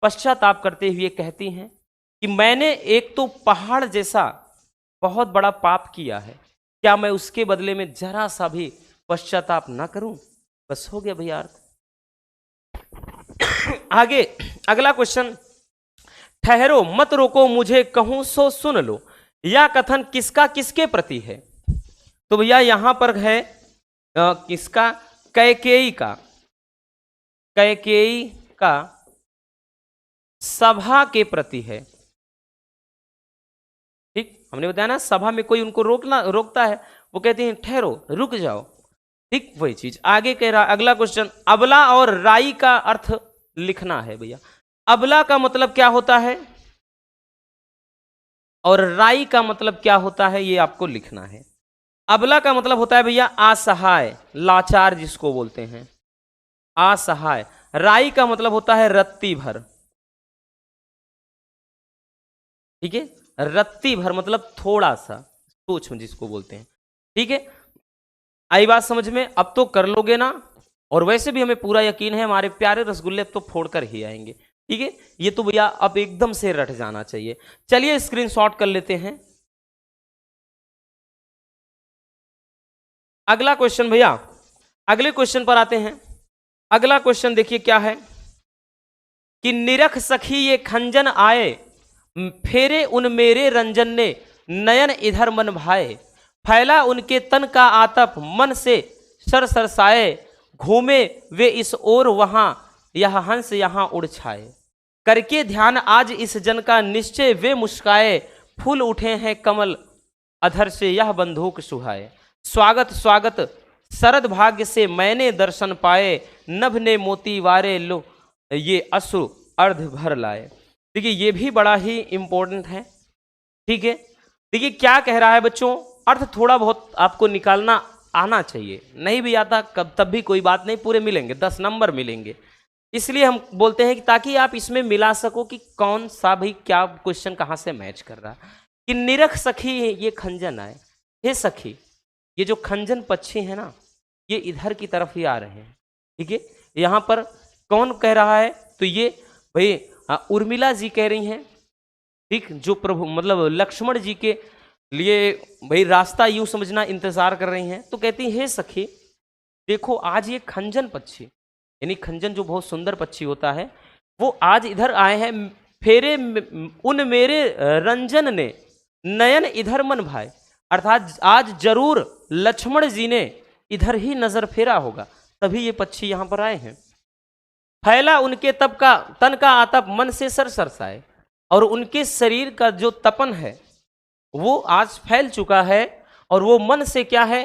पश्चाताप करते हुए कहती हैं कि मैंने एक तो पहाड़ जैसा बहुत बड़ा पाप किया है, क्या मैं उसके बदले में जरा सा भी पश्चाताप ना करूं? बस हो गया भैया अर्थ। आगे अगला क्वेश्चन, ठहरो मत रोको मुझे कहूं सो सुन लो, यह कथन किसका किसके प्रति है? तो भैया यहां पर है किसका? कैकेयी का। कैकेयी का सभा के प्रति है। ठीक, हमने बताया ना सभा में कोई उनको रोकता है, वो कहते हैं ठहरो, रुक जाओ। ठीक, वही चीज आगे कह रहा। अगला क्वेश्चन, अबला और राई का अर्थ लिखना है भैया। अबला का मतलब क्या होता है और राई का मतलब क्या होता है, ये आपको लिखना है। अबला का मतलब होता है भैया असहाय, लाचार जिसको बोलते हैं, असहाय। राई का मतलब होता है रत्ती भर। ठीक है, रत्ती भर मतलब थोड़ा सा, सूक्ष्म जिसको बोलते हैं। ठीक है, आई बात समझ में? अब तो कर लोगे ना, और वैसे भी हमें पूरा यकीन है हमारे प्यारे रसगुल्ले अब तो फोड़ कर ही आएंगे। ठीक है, ये तो भैया अब एकदम से रट जाना चाहिए। चलिए स्क्रीनशॉट कर लेते हैं। अगला क्वेश्चन भैया, अगले क्वेश्चन पर आते हैं। अगला क्वेश्चन देखिए क्या है कि निरख सखी ये खंजन आए, फेरे उन मेरे रंजन ने, नयन इधर मन भाए, फैला उनके तन का आतप, मन से सर सरसाए, घूमे वे इस ओर वहां, यह हंस यहां उड़ छाए, करके ध्यान आज इस जन का निश्चय वे मुस्काए, फूल उठे हैं कमल अधर से यह बंदूक सुहाए, स्वागत स्वागत शरद भाग्य से मैंने दर्शन पाए, नभ ने मोती वारे लो ये अश्रु अर्ध भर लाए। देखिए ये भी बड़ा ही इंपॉर्टेंट है। ठीक है, देखिए क्या कह रहा है बच्चों, अर्थ थोड़ा बहुत आपको निकालना आना चाहिए, नहीं भी आता कब तब भी कोई बात नहीं, पूरे मिलेंगे, 10 नंबर मिलेंगे। इसलिए हम बोलते हैं कि ताकि आप इसमें मिला सको कि कौन सा भाई क्या क्वेश्चन कहाँ से मैच कर रहा है। कि निरख सखी ये खंजन आए, हे सखी, ये जो खंजन पक्षी है ना, ये इधर की तरफ ही आ रहे हैं। ठीक है, यहाँ पर कौन कह रहा है, तो ये भाई उर्मिला जी कह रही हैं। ठीक, जो प्रभु मतलब लक्ष्मण जी के लिए भाई रास्ता यूं समझना इंतजार कर रही हैं। तो कहती हे सखी देखो, आज ये खंजन पक्षी, यानी खंजन जो बहुत सुंदर पक्षी होता है, वो आज इधर आए हैं, फेरे उन मेरे रंजन ने, नयन इधर मन भाए, अर्थात आज जरूर लक्ष्मण जी ने इधर ही नजर फेरा होगा, तभी ये पक्षी यहां पर आए हैं। फैला उनके तन का आतप, मन से सर सरसाए, और उनके शरीर का जो तपन है वो आज फैल चुका है, और वो मन से क्या है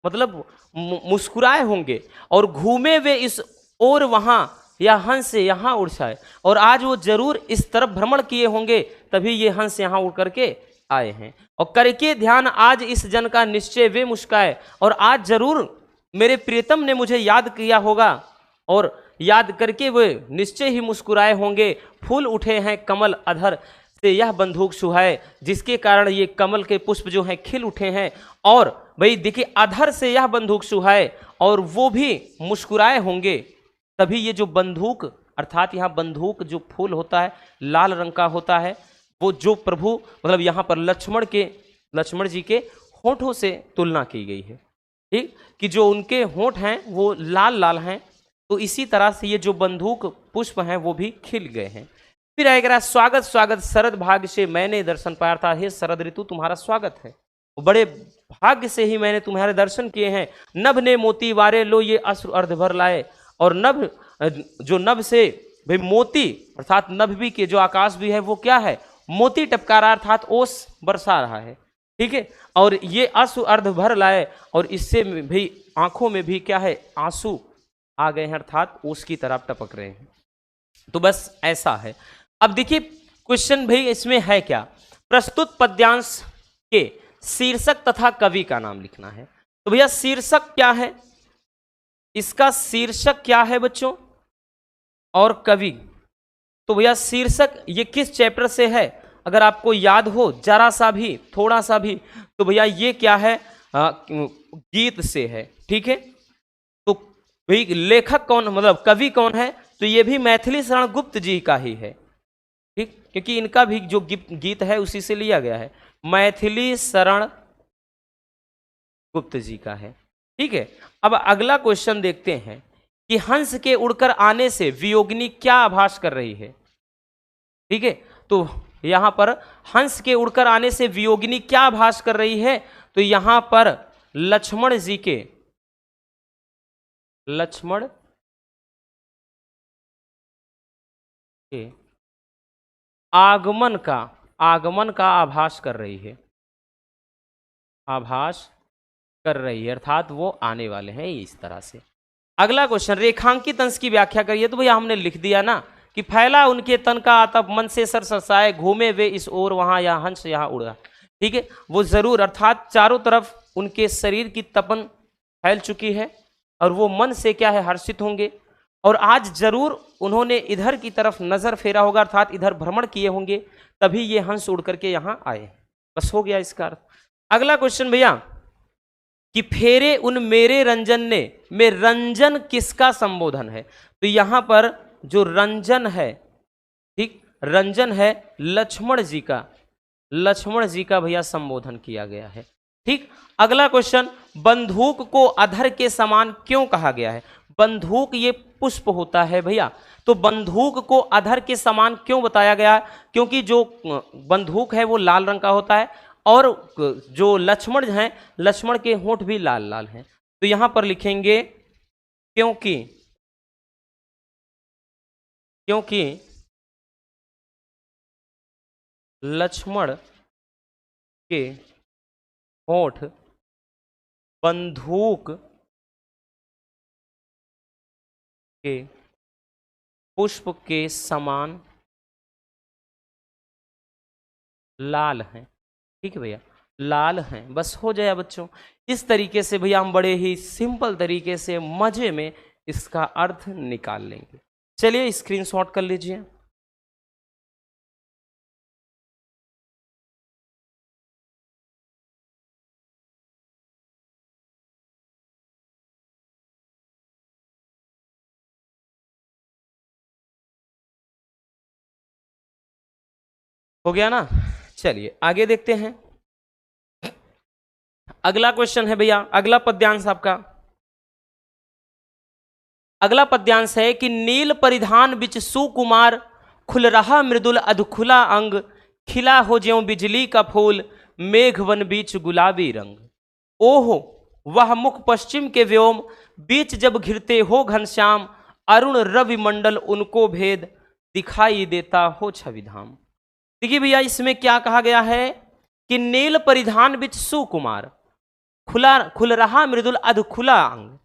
मतलब मुस्कुराए होंगे, और घूमे वे इस ओर वहां या हंस यहां उड़ जाए, और आज वो जरूर इस तरफ भ्रमण किए होंगे, तभी ये हंस यहां उड़ करके आए हैं। और करके ध्यान आज इस जन का निश्चय वे मुस्काए, और आज जरूर मेरे प्रियतम ने मुझे याद किया होगा, और याद करके वे निश्चय ही मुस्कुराए होंगे, फूल उठे हैं कमल अधर से यह बंदूक सुहाए, जिसके कारण ये कमल के पुष्प जो हैं खिल उठे हैं, और भाई देखिए अधर से यह बंदूक सुहाए, और वो भी मुस्कुराए होंगे, तभी ये जो बंदूक अर्थात यहाँ बंदूक जो फूल होता है लाल रंग का होता है, वो जो प्रभु मतलब यहाँ पर लक्ष्मण जी के होठों से तुलना की गई है। ठीक, कि जो उनके होठ हैं वो लाल लाल हैं, तो इसी तरह से ये जो बंदूक पुष्प हैं वो भी खिल गए हैं। फिर आएगा स्वागत स्वागत शरद भाग्य से मैंने दर्शन पाया था, हे शरद ऋतु तुम्हारा स्वागत है, बड़े भाग्य से ही मैंने तुम्हारे दर्शन किए हैं। नभ ने मोती वारे लो ये अश्रु अर्ध भर लाए, और नभ जो नभ से भाई मोती अर्थात नभ भी के जो आकाश भी है वो क्या है, मोती टपका रहा अर्थात ओस बरसा रहा है। ठीक है, और ये अश्रु अर्ध भर लाए, और इससे भी आंखों में भी क्या है आंसू आ गए हैं, अर्थात ओस की तरफ टपक रहे हैं। तो बस ऐसा है। अब देखिए क्वेश्चन भाई इसमें है क्या, प्रस्तुत पद्यांश के शीर्षक तथा कवि का नाम लिखना है। तो भैया शीर्षक क्या है, इसका शीर्षक क्या है बच्चों, और कवि। तो भैया शीर्षक ये किस चैप्टर से है, अगर आपको याद हो जरा सा भी थोड़ा सा भी, तो भैया ये क्या है गीत से है। ठीक है, तो भाई लेखक कौन, मतलब कवि कौन है, तो ये भी मैथिली शरण गुप्त जी का ही है। ठीक, क्योंकि इनका भी जो गीत है उसी से लिया गया है, मैथिली शरण गुप्त जी का है। ठीक है, अब अगला क्वेश्चन देखते हैं कि हंस के उड़कर आने से वियोगिनी क्या आभास कर रही है। ठीक है, तो यहां पर हंस के उड़कर आने से वियोगिनी क्या आभास कर रही है, तो यहां पर लक्ष्मण जी के आगमन का आभास कर रही है, अर्थात वो आने वाले हैं इस तरह से। अगला क्वेश्चन, रेखांकित अंश की व्याख्या करिए। तो भैया हमने लिख दिया ना कि फैला उनके तन का आतप, मन से सर सरसाए, घूमे वे इस ओर वहां, या हंस यहां उड़ा। ठीक है, वो जरूर, अर्थात चारों तरफ उनके शरीर की तपन फैल चुकी है और वो मन से क्या है, हर्षित होंगे, और आज जरूर उन्होंने इधर की तरफ नजर फेरा होगा, अर्थात इधर भ्रमण किए होंगे, तभी ये हंस उड़ करके यहां आए। बस हो गया इसका अर्थ। अगला क्वेश्चन भैया कि फेरे उन मेरे रंजन ने में रंजन किसका संबोधन है, तो यहां पर जो रंजन है, ठीक, रंजन है लक्ष्मण जी का भैया संबोधन किया गया है। ठीक, अगला क्वेश्चन, बंदूक को अधर के समान क्यों कहा गया है। बंदूक ये पुष्प होता है भैया, तो बंदूक को अधर के समान क्यों बताया गया है, क्योंकि जो बंदूक है वो लाल रंग का होता है और जो लक्ष्मण हैं, लक्ष्मण के होंठ भी लाल लाल हैं। तो यहां पर लिखेंगे क्योंकि लक्ष्मण के होंठ बंदूक के पुष्प के समान लाल हैं। ठीक है भैया, लाल हैं। बस हो जाए बच्चों। इस तरीके से भैया हम बड़े ही सिंपल तरीके से मजे में इसका अर्थ निकाल लेंगे। चलिए स्क्रीनशॉट कर लीजिए। हो गया ना, चलिए आगे देखते हैं। अगला क्वेश्चन है भैया, अगला पद्यांश आपका, अगला पद्यांश है कि नील परिधान बिच सुकुमार, खुल रहा मृदुल अधखुला अंग, खिला हो ज्यों बिजली का फूल, मेघ वन बीच गुलाबी रंग। ओहो वह मुख पश्चिम के व्योम, बीच जब घिरते हो घनश्याम, अरुण रवि मंडल उनको भेद, दिखाई देता हो छविधाम। देखिए भैया इसमें क्या कहा गया है कि नील परिधान बिच सुकुमार, खुल रहा मृदुल अधखुला अंग,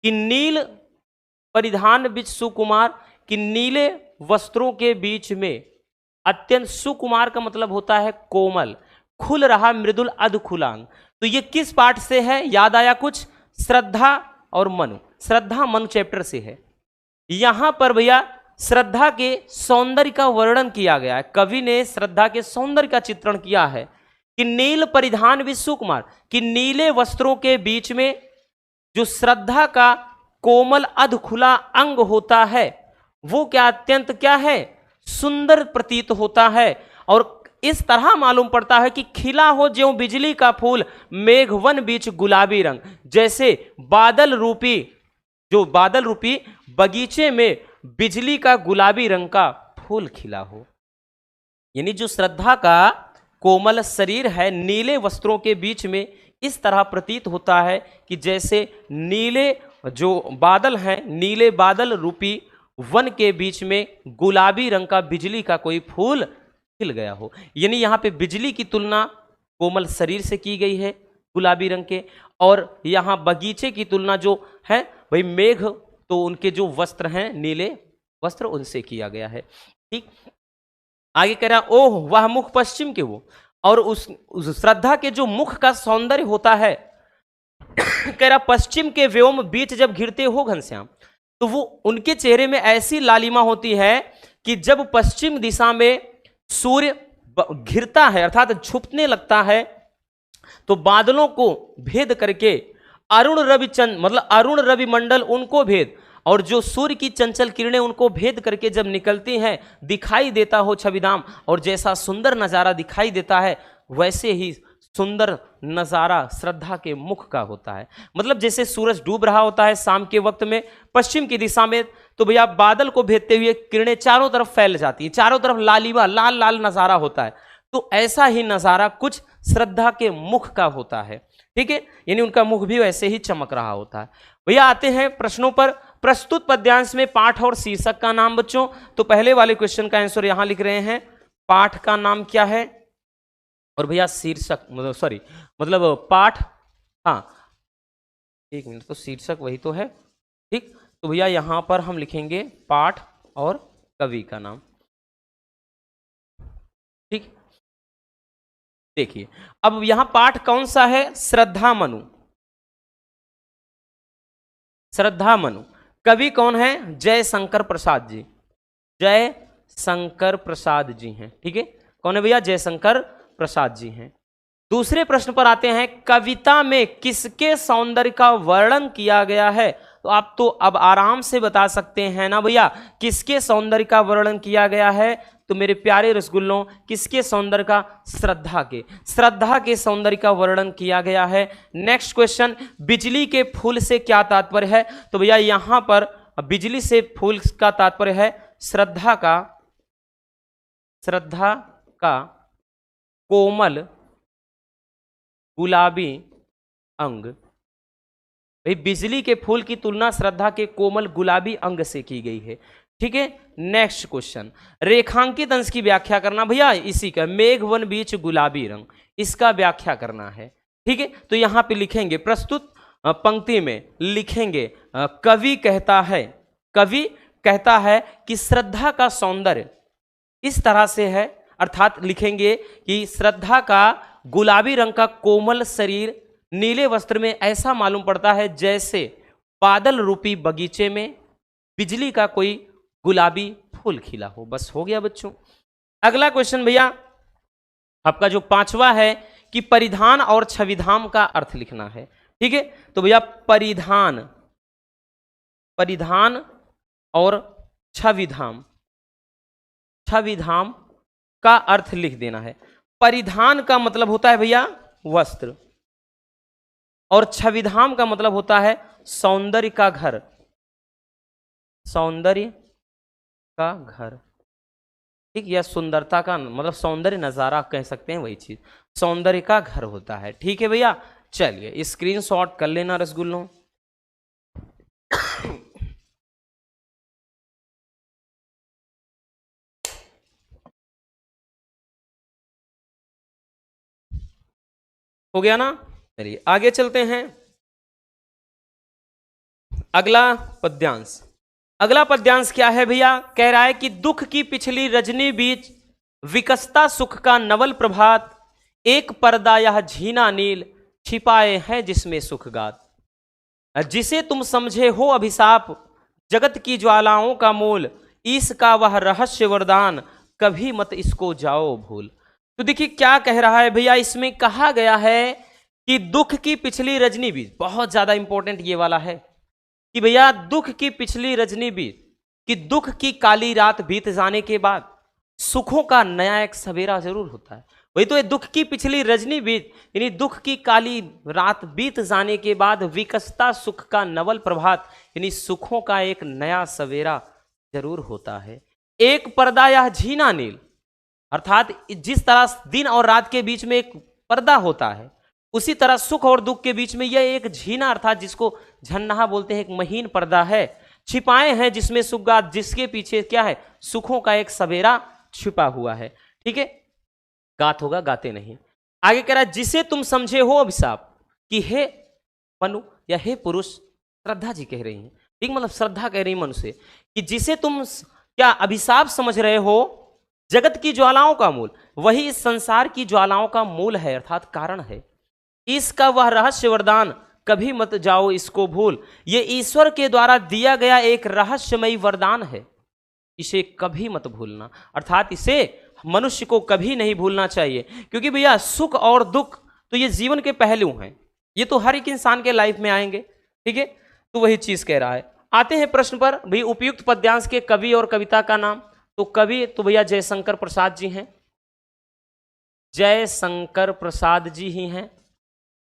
कि नील परिधान बिच सुकुमार, कि नीले वस्त्रों के बीच में अत्यंत, सुकुमार का मतलब होता है कोमल, खुल रहा मृदुल अधखुला अंग। तो ये किस पाठ से है, याद आया कुछ, श्रद्धा और मनु, श्रद्धा मनु चैप्टर से है। यहां पर भैया श्रद्धा के सौंदर्य का वर्णन किया गया है, कवि ने श्रद्धा के सौंदर्य का चित्रण किया है कि नील परिधान भी सुकुमार, कि नीले वस्त्रों के बीच में जो श्रद्धा का कोमल अधखुला अंग होता है वो क्या अत्यंत क्या है, सुंदर प्रतीत होता है। और इस तरह मालूम पड़ता है कि खिला हो ज्यों बिजली का फूल, मेघवन बीच गुलाबी रंग, जैसे बादल रूपी बगीचे में बिजली का गुलाबी रंग का फूल खिला हो। यानी जो श्रद्धा का कोमल शरीर है नीले वस्त्रों के बीच में इस तरह प्रतीत होता है कि जैसे नीले जो बादल हैं, नीले बादल रूपी वन के बीच में गुलाबी रंग का बिजली का कोई फूल खिल गया हो। यानी यहाँ पे बिजली की तुलना कोमल शरीर से की गई है गुलाबी रंग के, और यहाँ बगीचे की तुलना जो है भाई मेघ, तो उनके जो वस्त्र हैं नीले वस्त्र उनसे किया गया है। ठीक, आगे कह रहा ओह वह मुख पश्चिम के वो, और उस श्रद्धा के जो मुख का सौंदर्य होता है कह रहा पश्चिम के व्योम बीच जब घिरते हो घनश्याम, तो वो उनके चेहरे में ऐसी लालिमा होती है कि जब पश्चिम दिशा में सूर्य घिरता है अर्थात छुपने लगता है, तो बादलों को भेद करके अरुण रवि चंद मतलब अरुण रवि मंडल उनको भेद, और जो सूर्य की चंचल किरणें उनको भेद करके जब निकलती हैं दिखाई देता हो छविधाम, और जैसा सुंदर नजारा दिखाई देता है वैसे ही सुंदर नजारा श्रद्धा के मुख का होता है। मतलब जैसे सूरज डूब रहा होता है शाम के वक्त में पश्चिम की दिशा में, तो भैया बादल को भेदते हुए किरणें चारों तरफ फैल जाती है, चारों तरफ लालिमा लाल लाल नजारा होता है। तो ऐसा ही नजारा कुछ श्रद्धा के मुख का होता है, ठीक है, यानी उनका मुख भी वैसे ही चमक रहा होता है। भैया आते हैं प्रश्नों पर। प्रस्तुत पद्यांश में पाठ और शीर्षक का नाम बच्चों, तो पहले वाले क्वेश्चन का आंसर यहां लिख रहे हैं, पाठ का नाम क्या है, और भैया शीर्षक मतलब पाठ, हाँ एक मिनट, तो शीर्षक वही तो है, ठीक। तो भैया यहां पर हम लिखेंगे पाठ और कवि का नाम, ठीक। देखिए अब यहां पाठ कौन सा है, श्रद्धा मनु, श्रद्धा मनु। कवि कौन है, जय शंकर प्रसाद जी, जय शंकर प्रसाद जी हैं, ठीक है। कौन है भैया, जय शंकर प्रसाद जी हैं। दूसरे प्रश्न पर आते हैं, कविता में किसके सौंदर्य का वर्णन किया गया है। तो आप तो अब आराम से बता सकते हैं ना भैया, किसके सौंदर्य का वर्णन किया गया है। तो मेरे प्यारे रसगुल्लों, किसके सौंदर्य का, श्रद्धा के सौंदर्य का वर्णन किया गया है। नेक्स्ट क्वेश्चन, बिजली के फूल से क्या तात्पर्य है। तो भैया यहां पर बिजली से फूल का तात्पर्य है श्रद्धा का कोमल गुलाबी अंग। भाई बिजली के फूल की तुलना श्रद्धा के कोमल गुलाबी अंग से की गई है, ठीक है। नेक्स्ट क्वेश्चन, रेखांकित अंश की व्याख्या करना। भैया इसी का मेघ वन बीच गुलाबी रंग, इसका व्याख्या करना है, ठीक है। तो यहां पे लिखेंगे, प्रस्तुत पंक्ति में लिखेंगे, कवि कहता है कि श्रद्धा का सौंदर्य इस तरह से है, अर्थात लिखेंगे कि श्रद्धा का गुलाबी रंग का कोमल शरीर नीले वस्त्र में ऐसा मालूम पड़ता है जैसे बादल रूपी बगीचे में बिजली का कोई गुलाबी फूल खिला हो। बस हो गया बच्चों। अगला क्वेश्चन भैया आपका जो पांचवा है कि परिधान और छविधाम का अर्थ लिखना है, ठीक है। तो भैया परिधान और छविधाम का अर्थ लिख देना है। परिधान का मतलब होता है भैया वस्त्र, और छविधाम का मतलब होता है सौंदर्य का घर, ठीक, या सुंदरता का मतलब सौंदर्य नजारा कह सकते हैं, वही चीज सौंदर्य का घर होता है, ठीक है भैया। चलिए स्क्रीनशॉट कर लेना रसगुल्लों। हो गया ना। चलिए आगे चलते हैं। अगला पद्यांश क्या है भैया, कह रहा है कि दुख की पिछली रजनी बीच विकसता सुख का नवल प्रभात, एक पर्दा यह झीना नील छिपाए हैं जिसमें सुख गात, जिसे तुम समझे हो अभिशाप जगत की ज्वालाओं का मूल, ईश का वह रहस्य वरदान कभी मत इसको जाओ भूल। तो देखिए क्या कह रहा है भैया, इसमें कहा गया है कि दुख की पिछली रजनी बीच, बहुत ज्यादा इंपॉर्टेंट ये वाला है कि भैया दुख की पिछली रजनी बीत, कि दुख की काली रात बीत जाने के बाद सुखों का नया एक सवेरा जरूर होता है। वही तो ये दुख की पिछली रजनी बीत, यानी दुख की काली रात बीत जाने के बाद विकसता सुख का नवल प्रभात, यानी सुखों का एक नया सवेरा जरूर होता है। एक पर्दा यह झीना नील, अर्थात जिस तरह दिन और रात के बीच में एक पर्दा होता है, उसी तरह सुख और दुख के बीच में यह एक झीना अर्थात जिसको झन्नाहा बोलते हैं, एक महीन पर्दा है, छिपाए हैं जिसमें सुख गात, जिसके पीछे क्या है, सुखों का एक सवेरा छिपा हुआ है, ठीक है। गात होगा, गाते नहीं। आगे कह रहा है जिसे तुम समझे हो अभिशाप, कि हे मनु या हे पुरुष, श्रद्धा जी कह रही हैं, ठीक, मतलब श्रद्धा कह रही मनु से कि जिसे तुम क्या अभिशाप समझ रहे हो, जगत की ज्वालाओं का मूल, वही इस संसार की ज्वालाओं का मूल है, अर्थात कारण है। इसका वह रहस्य वरदान कभी मत जाओ इसको भूल, ये ईश्वर के द्वारा दिया गया एक रहस्यमयी वरदान है, इसे कभी मत भूलना, अर्थात इसे मनुष्य को कभी नहीं भूलना चाहिए। क्योंकि भैया सुख और दुख तो ये जीवन के पहलू हैं, ये तो हर एक इंसान के लाइफ में आएंगे, ठीक है। तो वही चीज कह रहा है। आते हैं प्रश्न पर, भाई उपयुक्त पद्यांश के कवि और कविता का नाम। तो कवि तो भैया जयशंकर प्रसाद जी हैं, जयशंकर प्रसाद जी ही हैं।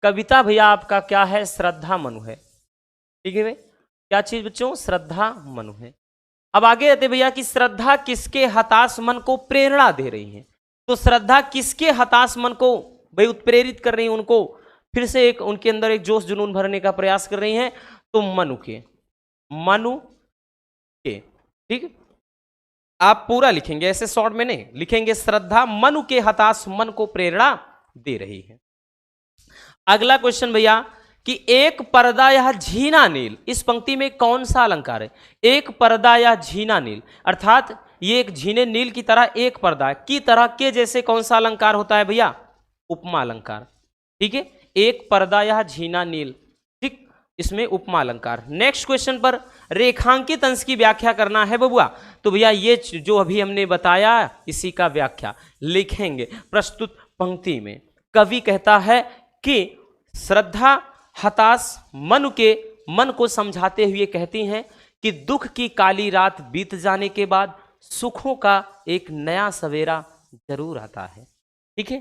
कविता भैया आपका क्या है, श्रद्धा मनु है, ठीक है भाई। क्या चीज बच्चों, श्रद्धा मनु है। अब आगे आते भैया कि श्रद्धा किसके हताश मन को प्रेरणा दे रही है। तो श्रद्धा किसके हताश मन को भाई उत्प्रेरित कर रही है, उनको फिर से एक उनके अंदर एक जोश जुनून भरने का प्रयास कर रही हैं। तो मनु के, मनु के, ठीक है। आप पूरा लिखेंगे, ऐसे शॉर्ट में नहीं लिखेंगे। श्रद्धा मनु के हताश मन को प्रेरणा दे रही है। अगला क्वेश्चन भैया कि एक पर्दा या झीना नील, इस पंक्ति में कौन सा अलंकार है। एक पर्दा या झीना नील अर्थात ये एक झीने नील की तरह, एक पर्दा की तरह के जैसे कौन सा अलंकार होता है भैया, उपमा अलंकार, ठीक है। एक पर्दा या झीना नील, ठीक, इसमें उपमा अलंकार। नेक्स्ट क्वेश्चन पर रेखांकित अंश की व्याख्या करना है बबुआ। तो भैया ये जो अभी हमने बताया इसी का व्याख्या लिखेंगे प्रस्तुत पंक्ति में। कवि कहता है कि श्रद्धा हताश मनु के मन को समझाते हुए कहती हैं कि दुख की काली रात बीत जाने के बाद सुखों का एक नया सवेरा जरूर आता है, ठीक है।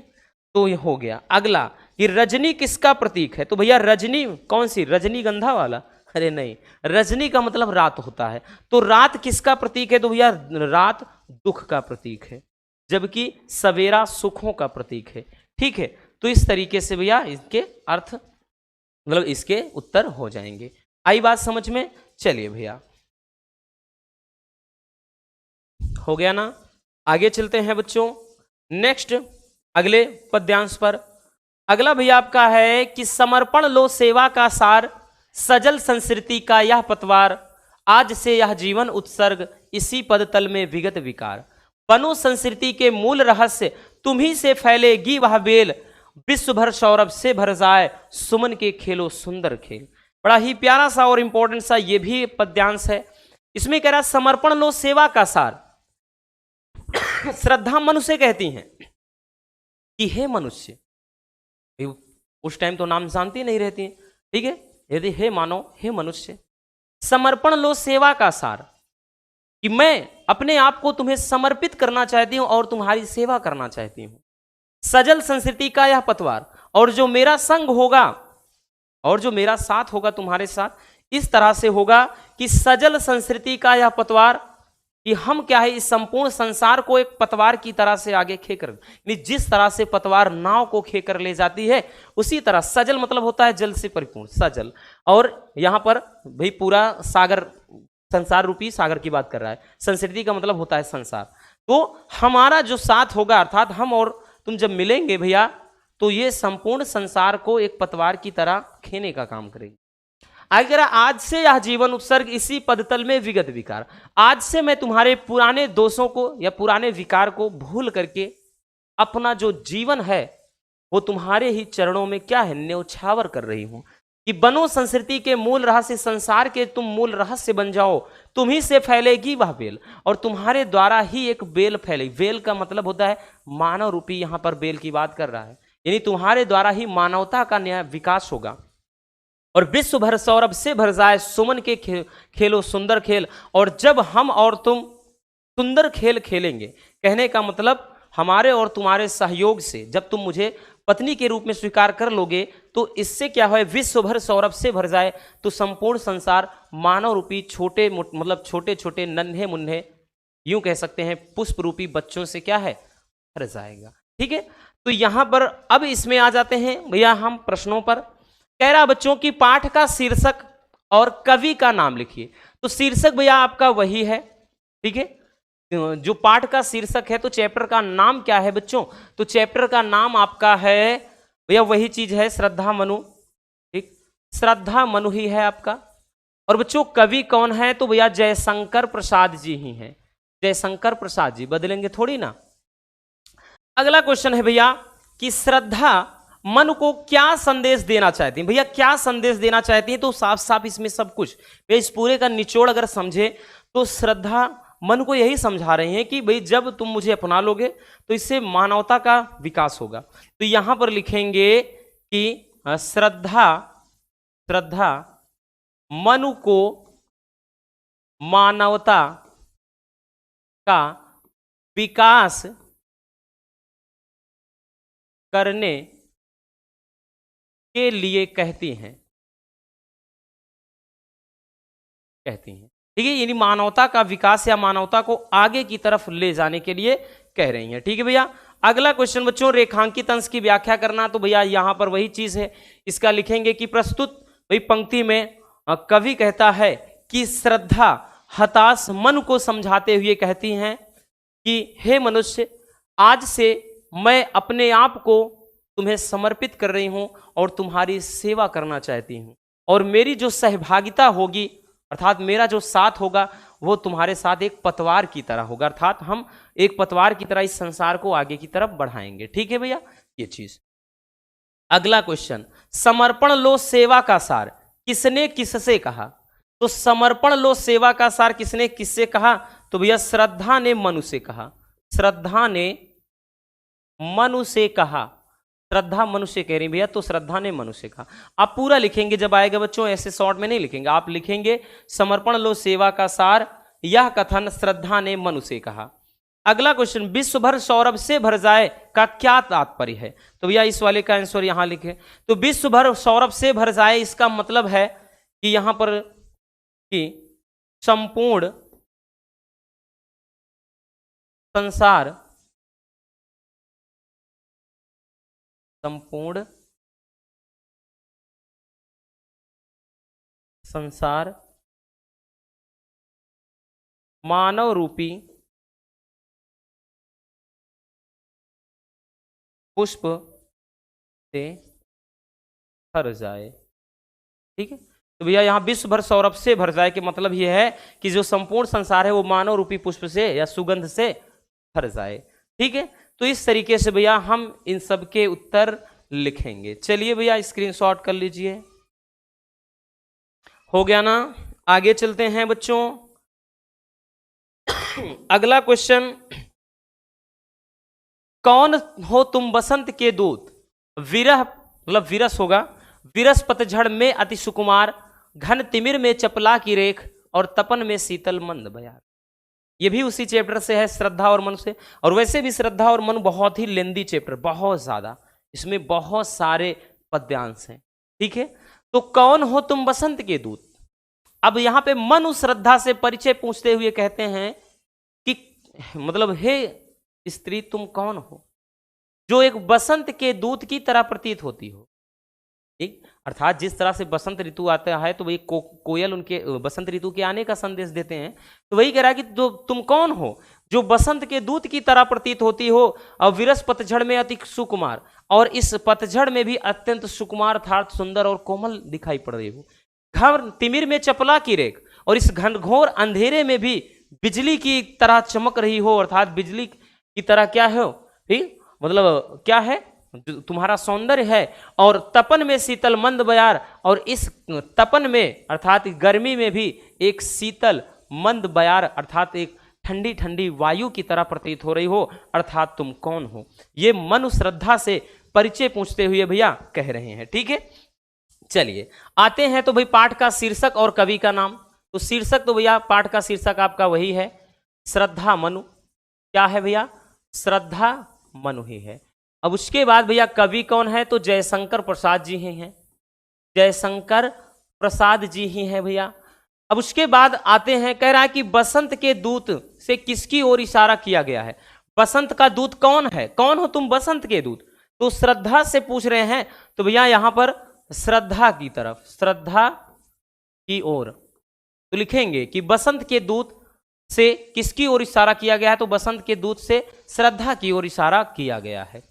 तो ये हो गया। अगला कि रजनी किसका प्रतीक है। तो भैया रजनी कौन सी, रजनीगंधा वाला, अरे नहीं, रजनी का मतलब रात होता है। तो रात किसका प्रतीक है। तो भैया रात दुख का प्रतीक है, जबकि सवेरा सुखों का प्रतीक है, ठीक है। तो इस तरीके से भैया इसके अर्थ मतलब इसके उत्तर हो जाएंगे। आई बात समझ में। चलिए भैया हो गया ना, आगे चलते हैं बच्चों नेक्स्ट अगले पद्यांश पर। अगला भैया आपका है कि समर्पण लो सेवा का सार, सजल संस्कृति का यह पतवार, आज से यह जीवन उत्सर्ग, इसी पद तल में विगत विकार। बनो संस्कृति के मूल रहस्य, तुम्ही से फैलेगी वह बेल, विश्व भर सौरभ से भर जाए, सुमन के खेलो सुंदर खेल। बड़ा ही प्यारा सा और इंपॉर्टेंट सा ये भी पद्यांश है। इसमें कह रहा समर्पण लो सेवा का सार। श्रद्धा मनुष्य कहती हैं कि हे मनुष्य, उस टाइम तो नाम शांति नहीं रहती है, ठीक है। यदि हे मानो, हे मनुष्य समर्पण लो सेवा का सार, कि मैं अपने आप को तुम्हें समर्पित करना चाहती हूं और तुम्हारी सेवा करना चाहती हूं। सजल संस्कृति का यह पतवार, और जो मेरा संग होगा और जो मेरा साथ होगा तुम्हारे साथ, इस तरह से होगा कि सजल संस्कृति का यह पतवार, कि हम क्या है इस संपूर्ण संसार को एक पतवार की तरह से आगे खेकर, जिस तरह से पतवार नाव को खेकर ले जाती है, उसी तरह सजल मतलब होता है जल से परिपूर्ण, सजल। और यहां पर भाई पूरा सागर, संसार रूपी सागर की बात कर रहा है। संस्कृति का मतलब होता है संसार। तो हमारा जो साथ होगा अर्थात हम और तुम जब मिलेंगे भैया, तो ये संपूर्ण संसार को एक पतवार की तरह खेने का काम करेगी। अगर आज से यह जीवन उत्सर्ग, इसी पदतल में विगत विकार, आज से मैं तुम्हारे पुराने दोषों को या पुराने विकार को भूल करके अपना जो जीवन है वो तुम्हारे ही चरणों में क्या है, न्यौछावर कर रही हूं। कि बनो संस्कृति के मूल रहस्य, संसार के तुम मूल रहस्य बन जाओ, तुम्ही से फैलेगी वह बेल, और तुम्हारे द्वारा ही एक बेल फैलेगी। बेल का मतलब होता है मानव रूपी, यहां पर बेल की बात कर रहा है, यानी तुम्हारे द्वारा ही मानवता का नया विकास होगा। और विश्व भर सौरभ से भर जाए, सुमन के खेलो सुंदर खेल। और जब हम और तुम सुंदर खेल खेलेंगे, कहने का मतलब हमारे और तुम्हारे सहयोग से जब तुम मुझे पत्नी के रूप में स्वीकार कर लोगे, तो इससे क्या है, विश्व भर सौरभ से भर जाए, तो संपूर्ण संसार मानव रूपी छोटे मतलब छोटे छोटे नन्हे मुन्ने, यूं कह सकते हैं पुष्प रूपी बच्चों से क्या है, भर जाएगा। ठीक है, तो यहां पर अब इसमें आ जाते हैं भैया हम प्रश्नों पर। कह रहा बच्चों की पाठ का शीर्षक और कवि का नाम लिखिए। तो शीर्षक भैया आपका वही है, ठीक है, जो पाठ का शीर्षक है। तो चैप्टर का नाम क्या है बच्चों, तो चैप्टर का नाम आपका है भैया वही चीज है, श्रद्धा मनु, ठीक, श्रद्धा मनु ही है आपका। और बच्चों कवि कौन है, तो भैया जयशंकर प्रसाद जी ही हैं, जयशंकर प्रसाद जी, बदलेंगे थोड़ी ना। अगला क्वेश्चन है भैया कि श्रद्धा मनु को क्या संदेश देना चाहती हैं। भैया क्या संदेश देना चाहती हैं, तो साफ साफ इसमें सब कुछ, इस पूरे का निचोड़ अगर समझे तो श्रद्धा मन को यही समझा रहे हैं कि भाई जब तुम मुझे अपना लोगे तो इससे मानवता का विकास होगा। तो यहां पर लिखेंगे कि श्रद्धा श्रद्धा मनु को मानवता का विकास करने के लिए कहती हैं ठीक है, यानी मानवता का विकास या मानवता को आगे की तरफ ले जाने के लिए कह रही हैं। ठीक है भैया, अगला क्वेश्चन बच्चों, रेखांकित अंश की व्याख्या करना। तो भैया यहां पर वही चीज है, इसका लिखेंगे कि प्रस्तुत भाई पंक्ति में कवि कहता है कि श्रद्धा हताश मन को समझाते हुए कहती हैं कि हे मनुष्य, आज से मैं अपने आप को तुम्हें समर्पित कर रही हूं और तुम्हारी सेवा करना चाहती हूं, और मेरी जो सहभागिता होगी अर्थात मेरा जो साथ होगा वो तुम्हारे साथ एक पतवार की तरह होगा, अर्थात हम एक पतवार की तरह इस संसार को आगे की तरफ बढ़ाएंगे। ठीक है भैया, ये चीज। अगला क्वेश्चन, समर्पण लो सेवा का सार किसने किससे कहा? तो समर्पण लो सेवा का सार किसने किससे कहा? तो भैया श्रद्धा ने मनु से कहा, श्रद्धा ने मनु से कहा, श्रद्धा मनु से कह रही भैया, तो श्रद्धा ने मनु से कहा। आप पूरा लिखेंगे जब आएगा बच्चों, ऐसे शॉर्ट में नहीं लिखेंगे, आप लिखेंगे समर्पण लो सेवा का सार, यह कथन श्रद्धा ने मनु से कहा। अगला क्वेश्चन, विश्व भर सौरभ से भर जाए का क्या तात्पर्य है? तो भैया इस वाले का आंसर यहां लिखे, तो विश्व भर सौरभ से भर जाए, इसका मतलब है कि यहां पर कि संपूर्ण संसार, संपूर्ण संसार मानव रूपी पुष्प से भर जाए। ठीक है, तो भैया यहां विश्व भर सौरभ से भर जाए के मतलब यह है कि जो संपूर्ण संसार है वो मानव रूपी पुष्प से या सुगंध से भर जाए। ठीक है, तो इस तरीके से भैया हम इन सब के उत्तर लिखेंगे। चलिए भैया स्क्रीनशॉट कर लीजिए, हो गया ना? आगे चलते हैं बच्चों। अगला क्वेश्चन, कौन हो तुम बसंत के दूत, विरह मतलब विरस होगा, विरस पतझड़ में अति सुकुमार, घन तिमिर में चपला की रेख, और तपन में शीतल मंद बयार। ये भी उसी चैप्टर से है, श्रद्धा और मनु से। और वैसे भी श्रद्धा और मनु बहुत ही लेंदी चैप्टर, बहुत ज्यादा, इसमें बहुत सारे पद्यांश हैं। ठीक है, तो कौन हो तुम बसंत के दूत। अब यहां पे मनु श्रद्धा से परिचय पूछते हुए कहते हैं कि मतलब हे स्त्री तुम कौन हो जो एक बसंत के दूत की तरह प्रतीत होती हो। ठीक, अर्थात जिस तरह से बसंत ऋतु आता है तो वही कोयल उनके बसंत ऋतु के आने का संदेश देते हैं, तो वही कह रहा है कि जो तुम कौन हो जो बसंत के दूत की तरह प्रतीत होती हो, और विरस पतझड़ में अति सुकुमार, और इस पतझड़ में भी अत्यंत सुकुमार अर्थात सुंदर और कोमल दिखाई पड़ रही हो, घन तिमिर में चपला की रेख, और इस घनघोर अंधेरे में भी बिजली की तरह चमक रही हो, अर्थात बिजली की तरह क्या हो, ठीक मतलब क्या है तुम्हारा सौंदर्य है, और तपन में शीतल मंद बयार, और इस तपन में अर्थात गर्मी में भी एक शीतल मंद बयार अर्थात एक ठंडी ठंडी वायु की तरह प्रतीत हो रही हो, अर्थात तुम कौन हो। ये मनु श्रद्धा से परिचय पूछते हुए भैया कह रहे हैं। ठीक है, चलिए आते हैं तो भाई पाठ का शीर्षक और कवि का नाम। तो शीर्षक तो भैया पाठ का शीर्षक आपका वही है, श्रद्धा मनु। क्या है भैया? श्रद्धा मनु ही है। अब उसके बाद भैया कवि कौन है? तो जयशंकर प्रसाद जी ही हैं, जयशंकर प्रसाद जी ही हैं भैया। अब उसके बाद आते हैं, कह रहा है कि बसंत के दूत से किसकी ओर इशारा किया गया है। बसंत का दूत कौन है? कौन हो तुम बसंत के दूत? तो श्रद्धा से पूछ रहे हैं, तो भैया यहां पर श्रद्धा की तरफ, श्रद्धा की ओर तो लिखेंगे कि बसंत के दूत से किसकी ओर इशारा किया गया है? तो बसंत के दूत से श्रद्धा की ओर इशारा किया गया है।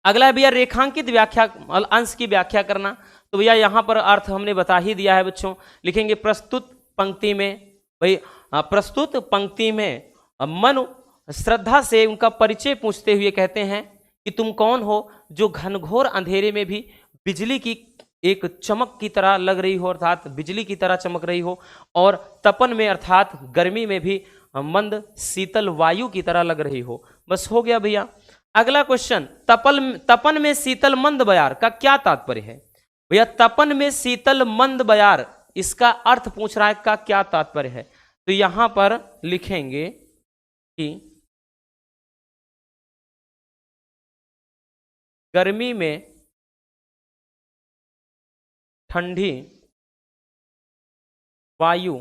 अगला है भैया रेखांकित व्याख्या, अंश की व्याख्या करना। तो भैया यहां पर अर्थ हमने बता ही दिया है बच्चों, लिखेंगे प्रस्तुत पंक्ति में, भाई प्रस्तुत पंक्ति में मनु श्रद्धा से उनका परिचय पूछते हुए कहते हैं कि तुम कौन हो जो घनघोर अंधेरे में भी बिजली की एक चमक की तरह लग रही हो, अर्थात बिजली की तरह चमक रही हो, और तपन में अर्थात गर्मी में भी मंद शीतल वायु की तरह लग रही हो। बस हो गया भैया। अगला क्वेश्चन, तपन में शीतल मंद बयार का क्या तात्पर्य है? भैया तपन में शीतल मंद बयार, इसका अर्थ पूछ रहा है का क्या तात्पर्य है। तो यहां पर लिखेंगे कि गर्मी में ठंडी वायु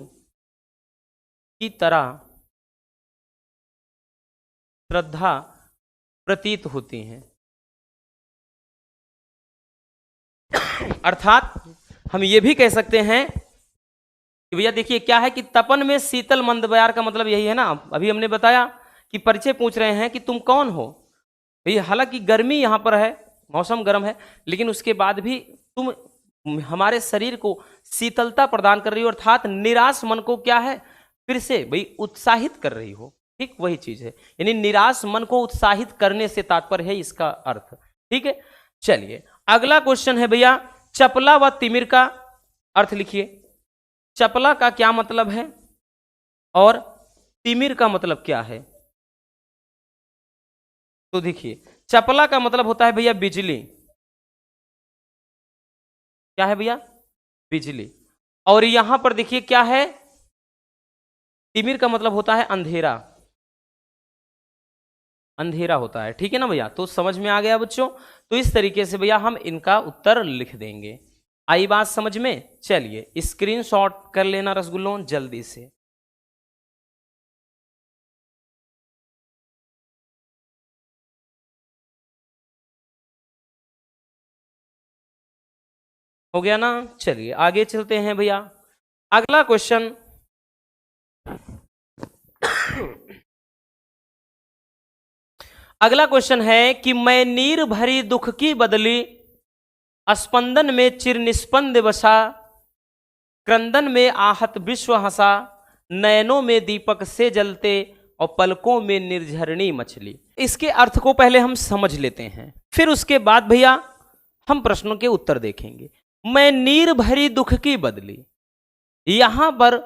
की तरह श्रद्धा प्रतीत होती है। अर्थात हम ये भी कह सकते हैं कि भैया देखिए क्या है कि तपन में शीतल मंद बयार का मतलब यही है ना, अभी हमने बताया कि परिचय पूछ रहे हैं कि तुम कौन हो। भैया हालांकि गर्मी यहां पर है, मौसम गर्म है, लेकिन उसके बाद भी तुम हमारे शरीर को शीतलता प्रदान कर रही हो, अर्थात निराश मन को क्या है फिर से भाई उत्साहित कर रही हो। ठीक वही चीज है, यानी निराश मन को उत्साहित करने से तात्पर्य है इसका अर्थ। ठीक है, चलिए अगला क्वेश्चन है भैया, चपला व तिमिर का अर्थ लिखिए। चपला का क्या मतलब है और तिमिर का मतलब क्या है? तो देखिए चपला का मतलब होता है भैया बिजली। क्या है भैया? बिजली। और यहां पर देखिए क्या है, तिमिर का मतलब होता है अंधेरा, अंधेरा होता है। ठीक है ना भैया, तो समझ में आ गया बच्चों। तो इस तरीके से भैया हम इनका उत्तर लिख देंगे। आई बात समझ में? चलिए स्क्रीनशॉट कर लेना रसगुल्लों जल्दी से। हो गया ना? चलिए आगे चलते हैं भैया। अगला क्वेश्चन अगला क्वेश्चन है कि मैं नीर भरी दुख की बदली, स्पंदन में चिर निस्पंद बसा, क्रंदन में आहत विश्व हंसा, नयनों में दीपक से जलते और पलकों में निर्झरणी मछली। इसके अर्थ को पहले हम समझ लेते हैं, फिर उसके बाद भैया हम प्रश्नों के उत्तर देखेंगे। मैं नीर भरी दुख की बदली, यहां पर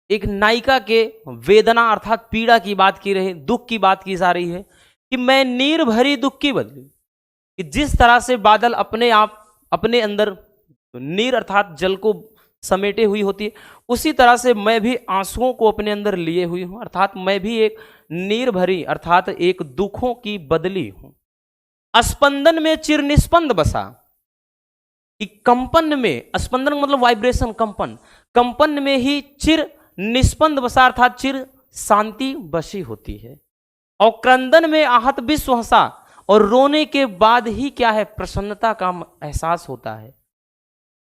एक नायिका के वेदना अर्थात पीड़ा की बात की रही, दुख की बात की जा रही है कि मैं नीर भरी दुख की बदली, कि जिस तरह से बादल अपने आप अपने अंदर नीर अर्थात जल को समेटे हुई होती है, उसी तरह से मैं भी आंसुओं को अपने अंदर लिए हुई हूं, अर्थात मैं भी एक नीर भरी अर्थात एक दुखों की बदली हूं। स्पंदन में चिर निस्पंद बसा, कि कंपन में, स्पंदन मतलब वाइब्रेशन, कंपन, कंपन में ही चिर निस्पंद बसा अर्थात चिर शांति बसी होती है। और क्रंदन में आहत विश्व हंसा, और रोने के बाद ही क्या है प्रसन्नता का एहसास होता है।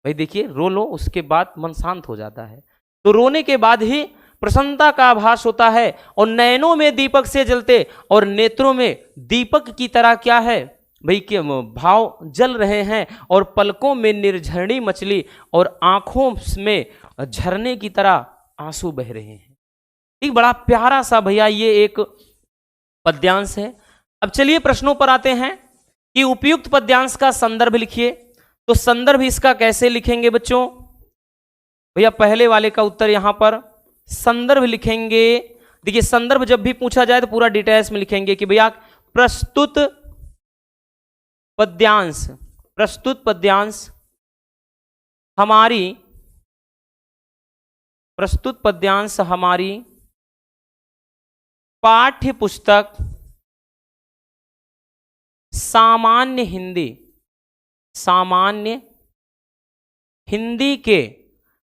भाई देखिए रो लो उसके बाद मन शांत हो जाता है, तो रोने के बाद ही प्रसन्नता का आभास होता है। और नयनों में दीपक से जलते, और नेत्रों में दीपक की तरह क्या है भाई के भाव जल रहे हैं, और पलकों में निर्झरणी मछली, और आंखों में झरने की तरह आंसू बह रहे हैं। एक बड़ा प्यारा सा भैया ये एक पद्यांश है। अब चलिए प्रश्नों पर आते हैं कि उपयुक्त पद्यांश का संदर्भ लिखिए। तो संदर्भ इसका कैसे लिखेंगे बच्चों? भैया पहले वाले का उत्तर यहां पर संदर्भ लिखेंगे। देखिए संदर्भ जब भी पूछा जाए तो पूरा डिटेल्स में लिखेंगे कि भैया प्रस्तुत पद्यांश, प्रस्तुत पद्यांश हमारी, प्रस्तुत पद्यांश हमारी पाठ्य पुस्तक सामान्य हिंदी, सामान्य हिंदी के,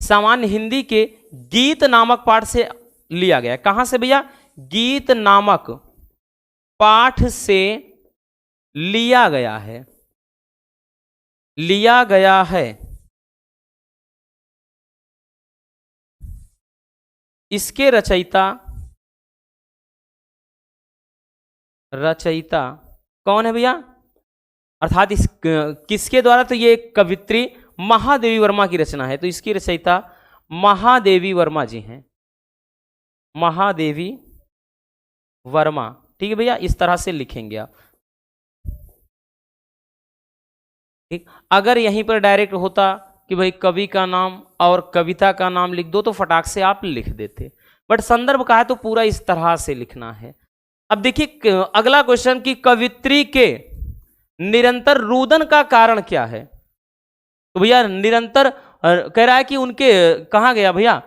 सामान्य हिंदी के गीत नामक पाठ से लिया गया। कहां से भैया? गीत नामक पाठ से लिया गया है, लिया गया है। इसके रचयिता, रचयिता कौन है भैया? अर्थात इस किसके द्वारा? तो ये कवित्री महादेवी वर्मा की रचना है, तो इसकी रचयिता महादेवी वर्मा जी हैं, महादेवी वर्मा। ठीक है भैया, इस तरह से लिखेंगे आप। ठीक, अगर यहीं पर डायरेक्ट होता कि भाई कवि का नाम और कविता का नाम लिख दो तो फटाक से आप लिख देते, बट संदर्भ का है तो पूरा इस तरह से लिखना है। अब देखिए अगला क्वेश्चन कि कवित्री के निरंतर रुदन का कारण क्या है। तो भैया निरंतर कह रहा है कि उनके कहाँ गया भैया,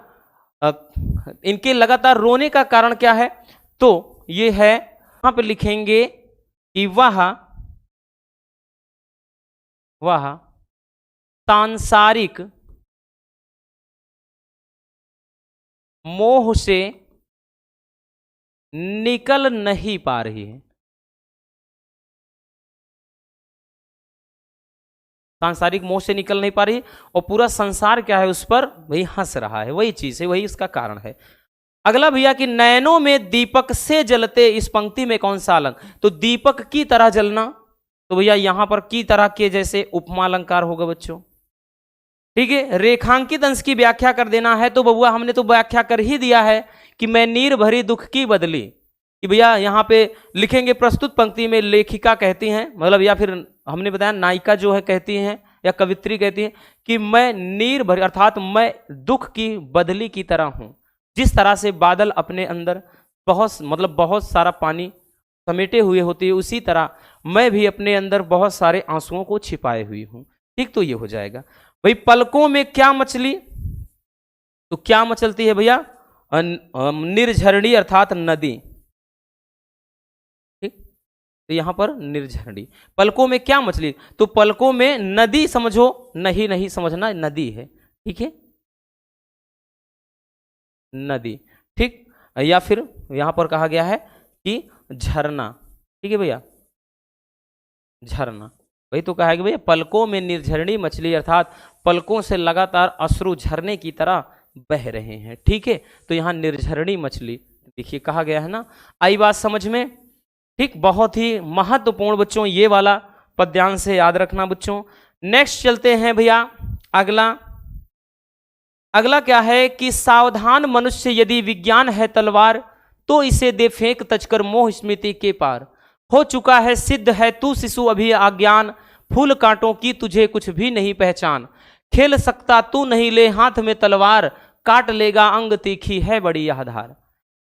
इनके लगातार रोने का कारण क्या है। तो ये है, यहां पे लिखेंगे कि वह सांसारिक मोह से निकल नहीं पा रही है। सांसारिक मोह से निकल नहीं पा रही और पूरा संसार क्या है, उस पर वही हंस रहा है, वही चीज है, वही इसका कारण है। अगला भैया कि नैनों में दीपक से जलते, इस पंक्ति में कौन सा अलंकार, तो दीपक की तरह जलना, तो भैया यहां पर की तरह के जैसे उपमा अलंकार होगा बच्चों। ठीक है, रेखांकित अंश की व्याख्या कर देना है, तो बबुआ हमने तो व्याख्या कर ही दिया है कि मैं नीर भरी दुख की बदली, कि भैया यहां पे लिखेंगे प्रस्तुत पंक्ति में लेखिका कहती हैं, मतलब या फिर हमने बताया नायिका जो है कहती हैं या कवित्री कहती है कि मैं नीर भरी अर्थात मैं दुख की बदली की तरह हूं। जिस तरह से बादल अपने अंदर बहुत सारा पानी समेटे हुए होती है, उसी तरह मैं भी अपने अंदर बहुत सारे आंसुओं को छिपाए हुई हूं। ठीक, तो ये हो जाएगा। भाई पलकों में क्या मछली, तो क्या मचलती है भैया, निर्झरणी अर्थात नदी। ठीक, तो यहां पर निर्झरणी, पलकों में क्या मछली, तो पलकों में नदी समझो, नहीं समझना, नदी है। ठीक है, नदी। ठीक, या फिर यहां पर कहा गया है कि झरना। ठीक है भैया, झरना, वही तो कहा है कि भैया पलकों में निर्झरणी मछली अर्थात पलकों से लगातार अश्रु झरने की तरह बह रहे हैं। ठीक है, तो यहां निर्झरणी मछली देखिए कहा गया है ना। आई बात समझ में। ठीक, बहुत ही महत्वपूर्ण बच्चों ये वाला पद्यांश से याद रखना बच्चों। नेक्स्ट चलते हैं भैया, अगला क्या है कि सावधान मनुष्य यदि विज्ञान है तलवार, तो इसे दे फेंक तजकर मोह स्मृति के पार। हो चुका है सिद्ध है तू शिशु अभी अज्ञान, फूल कांटों की तुझे कुछ भी नहीं पहचान। खेल सकता तू नहीं ले हाथ में तलवार, काट लेगा अंग तीखी है बड़ी यह धार।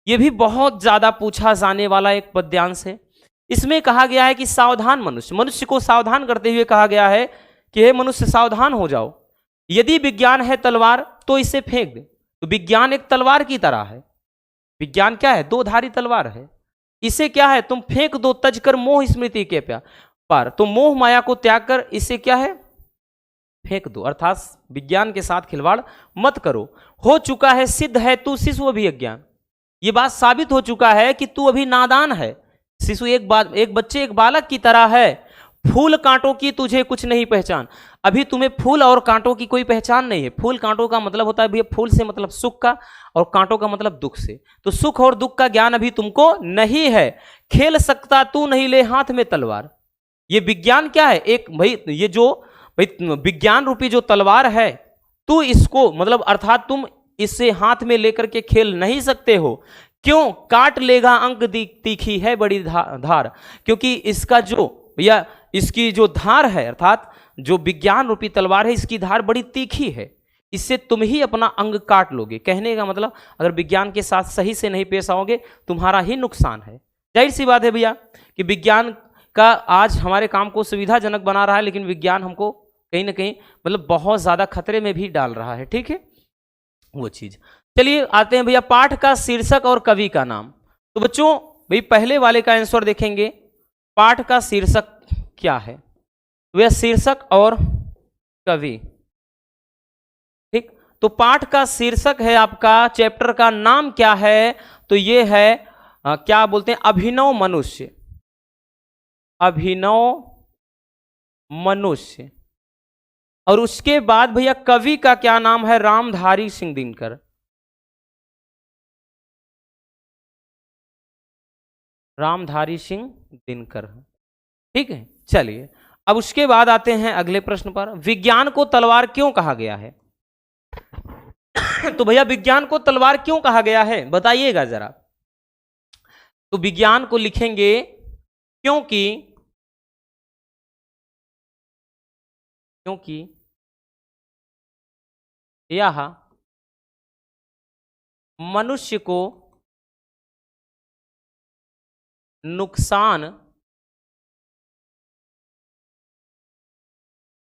यह भी बहुत ज्यादा पूछा जाने वाला एक पद्यांश है। इसमें कहा गया है कि सावधान मनुष्य को सावधान करते हुए कहा गया है कि हे मनुष्य सावधान हो जाओ, यदि विज्ञान है तलवार तो इसे फेंक दे। तो विज्ञान एक तलवार की तरह है, विज्ञान क्या है, दो धारी तलवार है, इसे क्या है तुम फेंक दो तजकर मोह स्मृति के पार, तो मोह माया को त्याग कर इसे क्या है फेंक दो, अर्थात विज्ञान के साथ खिलवाड़ मत करो। हो चुका है सिद्ध है तू शिशु अभी अज्ञान, ये बात साबित हो चुका है कि तू अभी नादान है, शिशु एक बच्चे एक बालक की तरह है। फूल कांटों की तुझे कुछ नहीं पहचान, अभी तुम्हें फूल और कांटों की कोई पहचान नहीं है। फूल कांटों का मतलब होता है भैया, फूल से मतलब सुख का और कांटों का मतलब दुख से, तो सुख और दुख का ज्ञान अभी तुमको नहीं है। खेल सकता तू नहीं ले हाथ में तलवार, ये विज्ञान क्या है, एक भाई ये जो भाई विज्ञान रूपी जो तलवार है, तू इसको मतलब अर्थात तुम इसे हाथ में लेकर के खेल नहीं सकते हो। क्यों, काट लेगा अंक तीखी है बड़ी धार, क्योंकि इसका जो भैया इसकी जो धार है अर्थात जो विज्ञान रूपी तलवार है, इसकी धार बड़ी तीखी है, इससे तुम ही अपना अंग काट लोगे। कहने का मतलब अगर विज्ञान के साथ सही से नहीं पेश आओगे तुम्हारा ही नुकसान है। जाहिर सी बात है भैया कि विज्ञान का आज हमारे काम को सुविधाजनक बना रहा है, लेकिन विज्ञान हमको कहीं ना कहीं मतलब बहुत ज्यादा खतरे में भी डाल रहा है। ठीक है, वो चीज। चलिए आते हैं भैया पाठ का शीर्षक और कवि का नाम। तो बच्चों भाई पहले वाले का आंसर देखेंगे, पाठ का शीर्षक क्या है, वह शीर्षक और कवि। ठीक, तो पाठ का शीर्षक है आपका, चैप्टर का नाम क्या है, तो ये है क्या बोलते हैं, अभिनव मनुष्य, अभिनव मनुष्य। और उसके बाद भैया कवि का क्या नाम है, रामधारी सिंह दिनकर, रामधारी सिंह दिनकर। ठीक है, चलिए अब उसके बाद आते हैं अगले प्रश्न पर, विज्ञान को तलवार क्यों कहा गया है। तो भैया विज्ञान को तलवार क्यों कहा गया है बताइएगा जरा। तो विज्ञान को लिखेंगे क्योंकि यह मनुष्य को नुकसान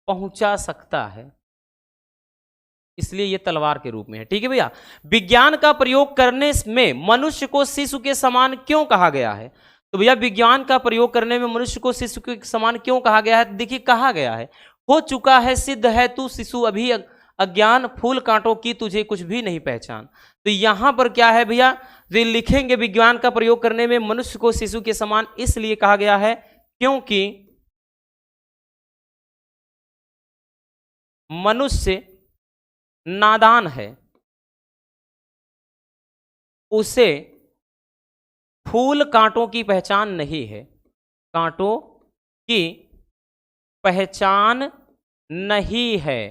पहुंचा सकता है, इसलिए यह तलवार के रूप में है। ठीक है भैया। विज्ञान का प्रयोग करने में मनुष्य को शिशु के समान क्यों कहा गया है? तो भैया विज्ञान का प्रयोग करने में मनुष्य को शिशु के समान क्यों कहा गया है? देखिए कहा गया है, हो चुका है सिद्ध है तू शिशु अभी अज्ञान, फूल कांटों की तुझे कुछ भी नहीं पहचान। तो यहां पर क्या है भैया, वे लिखेंगे विज्ञान का प्रयोग करने में मनुष्य को शिशु के समान इसलिए कहा गया है क्योंकि मनुष्य नादान है, उसे फूल कांटों की पहचान नहीं है, कांटों की पहचान नहीं है।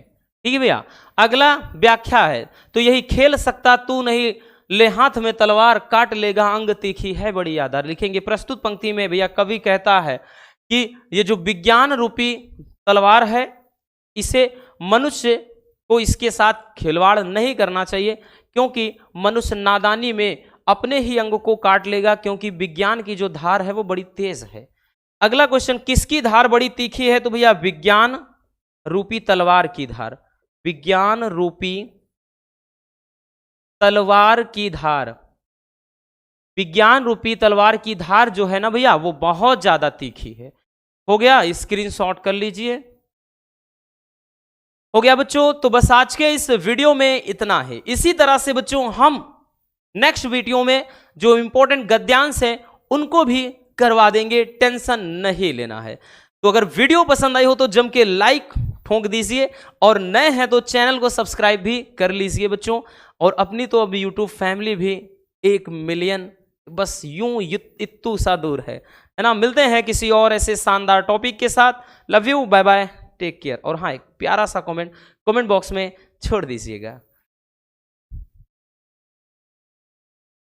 ठीक है भैया। अगला व्याख्या है, तो यही खेल सकता तू नहीं, ले हाथ में तलवार काट लेगा अंग तीखी है बड़ी यादगार। लिखेंगे प्रस्तुत पंक्ति में भैया कवि कहता है कि ये जो विज्ञान रूपी तलवार है, इसे मनुष्य को इसके साथ खिलवाड़ नहीं करना चाहिए, क्योंकि मनुष्य नादानी में अपने ही अंग को काट लेगा, क्योंकि विज्ञान की जो धार है वो बड़ी तेज है। अगला क्वेश्चन, किसकी धार बड़ी तीखी है? तो भैया विज्ञान रूपी तलवार की धार, विज्ञान रूपी तलवार की धार, विज्ञान रूपी तलवार की धार जो है ना भैया वो बहुत ज्यादा तीखी है। हो गया, स्क्रीनशॉट कर लीजिए। हो गया बच्चों। तो बस आज के इस वीडियो में इतना है। इसी तरह से बच्चों हम नेक्स्ट वीडियो में जो इंपॉर्टेंट गद्यांश है उनको भी करवा देंगे, टेंशन नहीं लेना है। तो अगर वीडियो पसंद आई हो तो जम के लाइक ठोंक दीजिए, और नए हैं तो चैनल को सब्सक्राइब भी कर लीजिए बच्चों। और अपनी तो अब यूट्यूब फैमिली भी 1 मिलियन बस यूं इत्तू सा दूर है ना। मिलते हैं किसी और ऐसे शानदार टॉपिक के साथ। Love you, bye bye, take care. और हाँ, एक प्यारा सा कमेंट बॉक्स में छोड़ दीजिएगा।